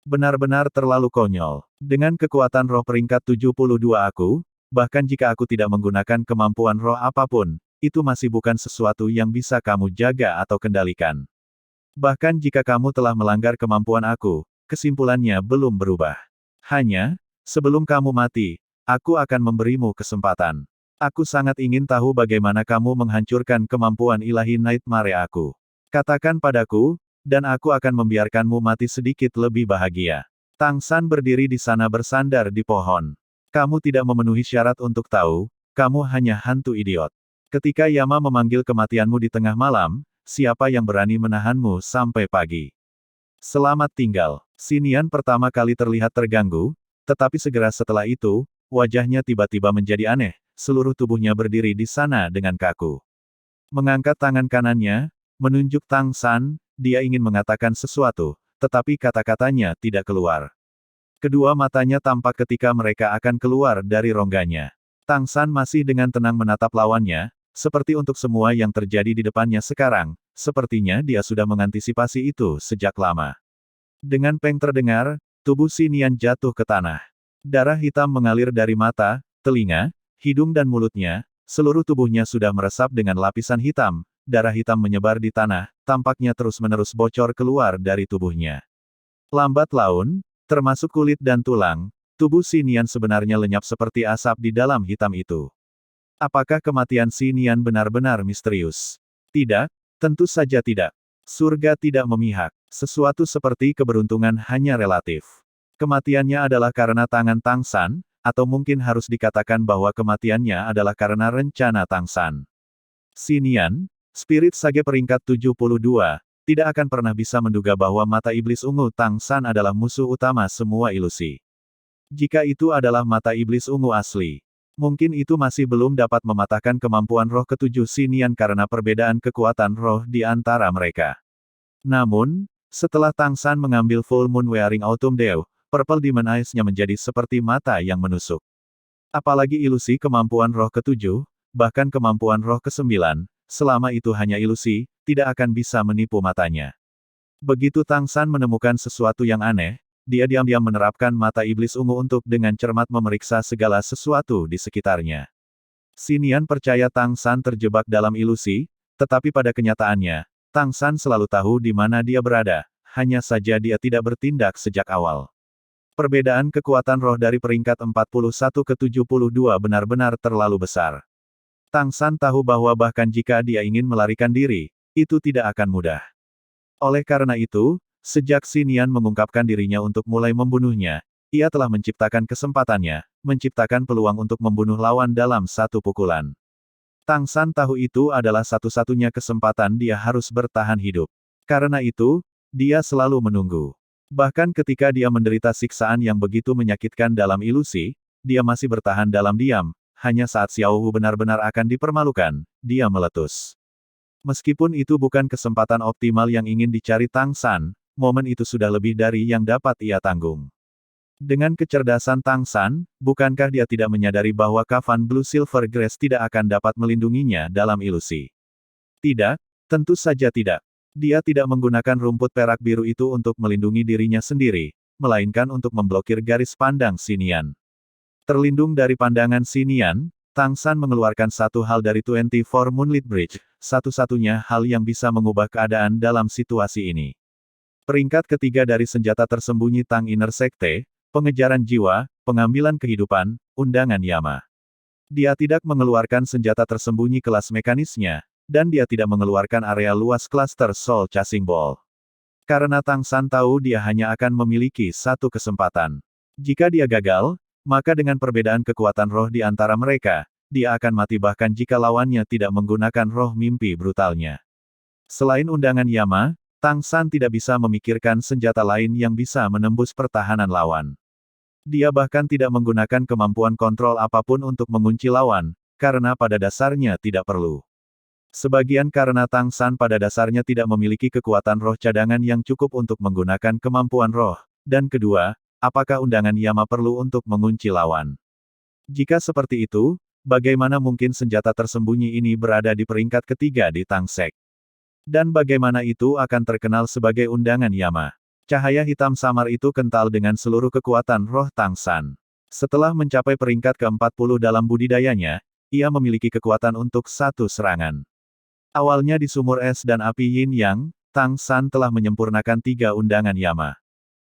Benar-benar terlalu konyol. Dengan kekuatan roh peringkat 72 aku, bahkan jika aku tidak menggunakan kemampuan roh apapun, itu masih bukan sesuatu yang bisa kamu jaga atau kendalikan. Bahkan jika kamu telah melanggar kemampuan aku, kesimpulannya belum berubah. Hanya, sebelum kamu mati, aku akan memberimu kesempatan. Aku sangat ingin tahu bagaimana kamu menghancurkan kemampuan ilahi Nightmare aku. Katakan padaku, dan aku akan membiarkanmu mati sedikit lebih bahagia. Tang San berdiri di sana bersandar di pohon. Kamu tidak memenuhi syarat untuk tahu, kamu hanya hantu idiot. Ketika Yama memanggil kematianmu di tengah malam, siapa yang berani menahanmu sampai pagi? Selamat tinggal. Xinian pertama kali terlihat terganggu, tetapi segera setelah itu, wajahnya tiba-tiba menjadi aneh, seluruh tubuhnya berdiri di sana dengan kaku. Mengangkat tangan kanannya, menunjuk Tang San, dia ingin mengatakan sesuatu, tetapi kata-katanya tidak keluar. Kedua matanya tampak ketika mereka akan keluar dari rongganya. Tang San masih dengan tenang menatap lawannya, seperti untuk semua yang terjadi di depannya sekarang, sepertinya dia sudah mengantisipasi itu sejak lama. Dengan peng terdengar, tubuh Xinian jatuh ke tanah. Darah hitam mengalir dari mata, telinga, hidung dan mulutnya, seluruh tubuhnya sudah meresap dengan lapisan hitam, darah hitam menyebar di tanah, tampaknya terus-menerus bocor keluar dari tubuhnya. Lambat laun, termasuk kulit dan tulang, tubuh Xinian sebenarnya lenyap seperti asap di dalam hitam itu. Apakah kematian Xinian benar-benar misterius? Tidak, tentu saja tidak. Surga tidak memihak. Sesuatu seperti keberuntungan hanya relatif. Kematiannya adalah karena tangan Tang San, atau mungkin harus dikatakan bahwa kematiannya adalah karena rencana Tang San. Xinian, spirit sage peringkat 72, tidak akan pernah bisa menduga bahwa mata iblis ungu Tang San adalah musuh utama semua ilusi. Jika itu adalah mata iblis ungu asli, mungkin itu masih belum dapat mematahkan kemampuan roh ketujuh Xinian karena perbedaan kekuatan roh di antara mereka. Namun, setelah Tang San mengambil Full Moon Wearing Autumn Dew, Purple Demon Eyes-nya menjadi seperti mata yang menusuk. Apalagi ilusi kemampuan roh ketujuh, bahkan kemampuan roh kesembilan, selama itu hanya ilusi, tidak akan bisa menipu matanya. Begitu Tang San menemukan sesuatu yang aneh, dia diam-diam menerapkan mata iblis ungu untuk dengan cermat memeriksa segala sesuatu di sekitarnya. Xinian percaya Tang San terjebak dalam ilusi, tetapi pada kenyataannya, Tang San selalu tahu di mana dia berada, hanya saja dia tidak bertindak sejak awal. Perbedaan kekuatan roh dari peringkat 41 ke 72 benar-benar terlalu besar. Tang San tahu bahwa bahkan jika dia ingin melarikan diri, itu tidak akan mudah. Oleh karena itu, sejak Xinian mengungkapkan dirinya untuk mulai membunuhnya, ia telah menciptakan kesempatannya, menciptakan peluang untuk membunuh lawan dalam satu pukulan. Tang San tahu itu adalah satu-satunya kesempatan dia harus bertahan hidup. Karena itu, dia selalu menunggu. Bahkan ketika dia menderita siksaan yang begitu menyakitkan dalam ilusi, dia masih bertahan dalam diam, hanya saat Xiao Hu benar-benar akan dipermalukan, dia meletus. Meskipun itu bukan kesempatan optimal yang ingin dicari Tang San, momen itu sudah lebih dari yang dapat ia tanggung. Dengan kecerdasan Tang San, bukankah dia tidak menyadari bahwa kafan Blue Silver Grass tidak akan dapat melindunginya dalam ilusi? Tidak, tentu saja tidak. Dia tidak menggunakan rumput perak biru itu untuk melindungi dirinya sendiri, melainkan untuk memblokir garis pandang Xinian. Terlindung dari pandangan Xinian, Tang San mengeluarkan satu hal dari 24 Moonlit Bridge, satu-satunya hal yang bisa mengubah keadaan dalam situasi ini. Peringkat ketiga dari senjata tersembunyi Tang Inner Sekte, pengejaran jiwa, pengambilan kehidupan, undangan Yama. Dia tidak mengeluarkan senjata tersembunyi kelas mekanisnya, dan dia tidak mengeluarkan area luas klaster Soul Chasing Ball. Karena Tang San tahu dia hanya akan memiliki satu kesempatan. Jika dia gagal, maka dengan perbedaan kekuatan roh di antara mereka, dia akan mati bahkan jika lawannya tidak menggunakan roh mimpi brutalnya. Selain undangan Yama, Tang San tidak bisa memikirkan senjata lain yang bisa menembus pertahanan lawan. Dia bahkan tidak menggunakan kemampuan kontrol apapun untuk mengunci lawan, karena pada dasarnya tidak perlu. Sebagian karena Tang San pada dasarnya tidak memiliki kekuatan roh cadangan yang cukup untuk menggunakan kemampuan roh, dan kedua, apakah undangan Yama perlu untuk mengunci lawan? Jika seperti itu, bagaimana mungkin senjata tersembunyi ini berada di peringkat ketiga di Tang Sek? Dan bagaimana itu akan terkenal sebagai undangan Yama? Cahaya hitam samar itu kental dengan seluruh kekuatan roh Tang San. Setelah mencapai peringkat ke-40 dalam budidayanya, ia memiliki kekuatan untuk satu serangan. Awalnya di sumur es dan api Yin Yang, Tang San telah menyempurnakan 3 undangan Yama.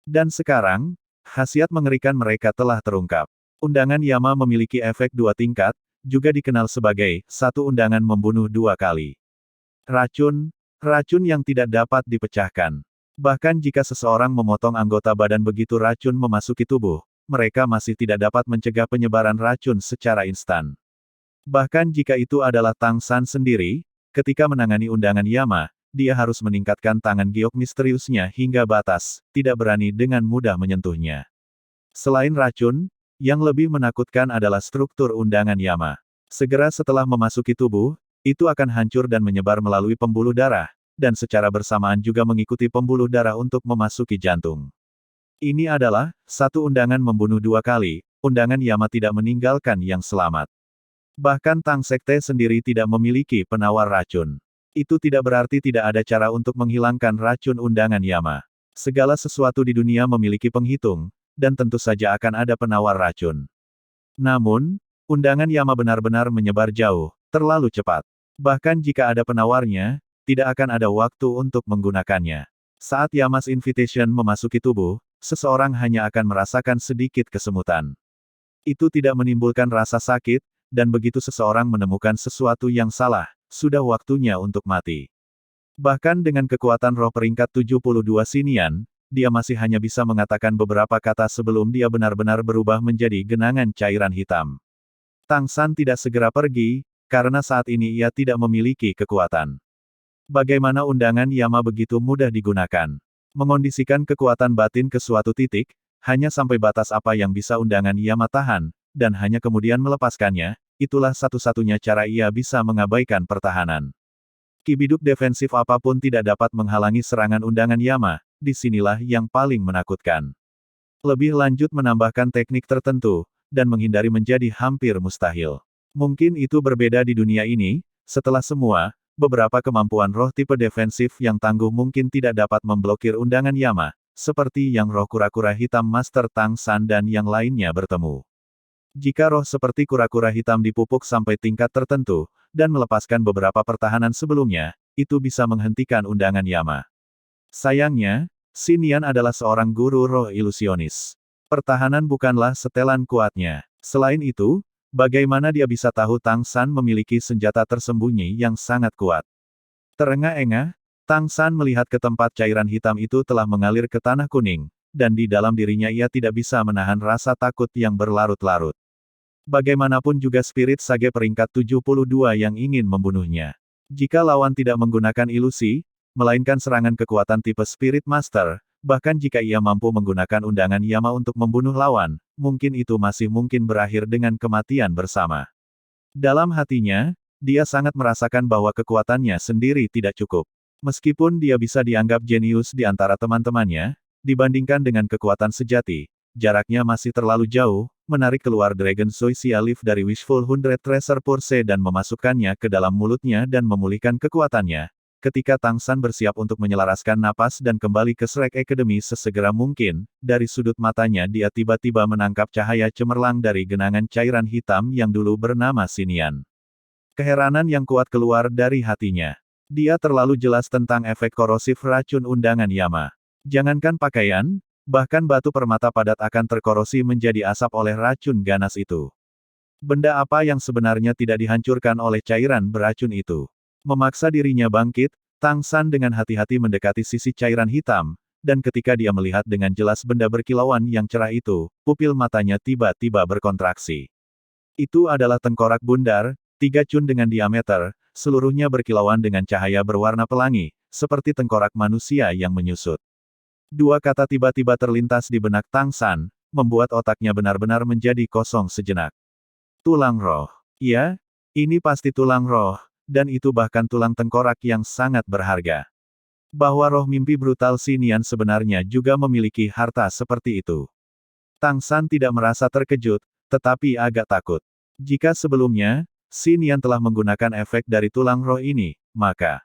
Dan sekarang, khasiat mengerikan mereka telah terungkap. Undangan Yama memiliki efek 2 tingkat, juga dikenal sebagai satu undangan membunuh 2 kali. Racun yang tidak dapat dipecahkan. Bahkan jika seseorang memotong anggota badan begitu racun memasuki tubuh, mereka masih tidak dapat mencegah penyebaran racun secara instan. Bahkan jika itu adalah Tang San sendiri, ketika menangani undangan Yama, dia harus meningkatkan tangan giok misteriusnya hingga batas, tidak berani dengan mudah menyentuhnya. Selain racun, yang lebih menakutkan adalah struktur undangan Yama. Segera setelah memasuki tubuh, itu akan hancur dan menyebar melalui pembuluh darah, dan secara bersamaan juga mengikuti pembuluh darah untuk memasuki jantung. Ini adalah satu undangan membunuh 2 kali, undangan Yama tidak meninggalkan yang selamat. Bahkan Tang Sekte sendiri tidak memiliki penawar racun. Itu tidak berarti tidak ada cara untuk menghilangkan racun undangan Yama. Segala sesuatu di dunia memiliki penghitung, dan tentu saja akan ada penawar racun. Namun, undangan Yama benar-benar menyebar jauh, terlalu cepat. Bahkan jika ada penawarnya, tidak akan ada waktu untuk menggunakannya. Saat Yama's Invitation memasuki tubuh, seseorang hanya akan merasakan sedikit kesemutan. Itu tidak menimbulkan rasa sakit, dan begitu seseorang menemukan sesuatu yang salah, sudah waktunya untuk mati. Bahkan dengan kekuatan roh peringkat 72 Sinian, dia masih hanya bisa mengatakan beberapa kata sebelum dia benar-benar berubah menjadi genangan cairan hitam. Tang San tidak segera pergi, karena saat ini ia tidak memiliki kekuatan. Bagaimana undangan Yama begitu mudah digunakan? Mengondisikan kekuatan batin ke suatu titik, hanya sampai batas apa yang bisa undangan Yama tahan, dan hanya kemudian melepaskannya, itulah satu-satunya cara ia bisa mengabaikan pertahanan. Kibiduk defensif apapun tidak dapat menghalangi serangan undangan Yama, disinilah yang paling menakutkan. Lebih lanjut menambahkan teknik tertentu, dan menghindari menjadi hampir mustahil. Mungkin itu berbeda di dunia ini, setelah semua, beberapa kemampuan roh tipe defensif yang tangguh mungkin tidak dapat memblokir undangan Yama, seperti yang roh kura-kura hitam Master Tang San dan yang lainnya bertemu. Jika roh seperti kura-kura hitam dipupuk sampai tingkat tertentu, dan melepaskan beberapa pertahanan sebelumnya, itu bisa menghentikan undangan Yama. Sayangnya, Sinian adalah seorang guru roh ilusionis. Pertahanan bukanlah setelan kuatnya. Selain itu, bagaimana dia bisa tahu Tang San memiliki senjata tersembunyi yang sangat kuat? Terengah-engah, Tang San melihat ke tempat cairan hitam itu telah mengalir ke tanah kuning, dan di dalam dirinya ia tidak bisa menahan rasa takut yang berlarut-larut. Bagaimanapun juga spirit sage peringkat 72 yang ingin membunuhnya. Jika lawan tidak menggunakan ilusi, melainkan serangan kekuatan tipe Spirit Master, bahkan jika ia mampu menggunakan undangan Yama untuk membunuh lawan, mungkin itu masih mungkin berakhir dengan kematian bersama. Dalam hatinya, dia sangat merasakan bahwa kekuatannya sendiri tidak cukup. Meskipun dia bisa dianggap jenius di antara teman-temannya, dibandingkan dengan kekuatan sejati, jaraknya masih terlalu jauh. Menarik keluar Dragon Zoysia Leaf dari Wishful 100 Treasure Purse dan memasukkannya ke dalam mulutnya dan memulihkan kekuatannya. Ketika Tang San bersiap untuk menyelaraskan napas dan kembali ke Shrek Academy sesegera mungkin, dari sudut matanya dia tiba-tiba menangkap cahaya cemerlang dari genangan cairan hitam yang dulu bernama Sinian. Keheranan yang kuat keluar dari hatinya. Dia terlalu jelas tentang efek korosif racun undangan Yama. Jangankan pakaian, bahkan batu permata padat akan terkorosi menjadi asap oleh racun ganas itu. Benda apa yang sebenarnya tidak dihancurkan oleh cairan beracun itu? Memaksa dirinya bangkit, Tang San dengan hati-hati mendekati sisi cairan hitam, dan ketika dia melihat dengan jelas benda berkilauan yang cerah itu, pupil matanya tiba-tiba berkontraksi. Itu adalah tengkorak bundar, 3 cun dengan diameter, seluruhnya berkilauan dengan cahaya berwarna pelangi, seperti tengkorak manusia yang menyusut. Dua kata tiba-tiba terlintas di benak Tang San, membuat otaknya benar-benar menjadi kosong sejenak. Tulang roh. Ya, ini pasti tulang roh, dan itu bahkan tulang tengkorak yang sangat berharga. Bahwa roh mimpi brutal Si Nian sebenarnya juga memiliki harta seperti itu. Tang San tidak merasa terkejut, tetapi agak takut. Jika sebelumnya, Si Nian telah menggunakan efek dari tulang roh ini, maka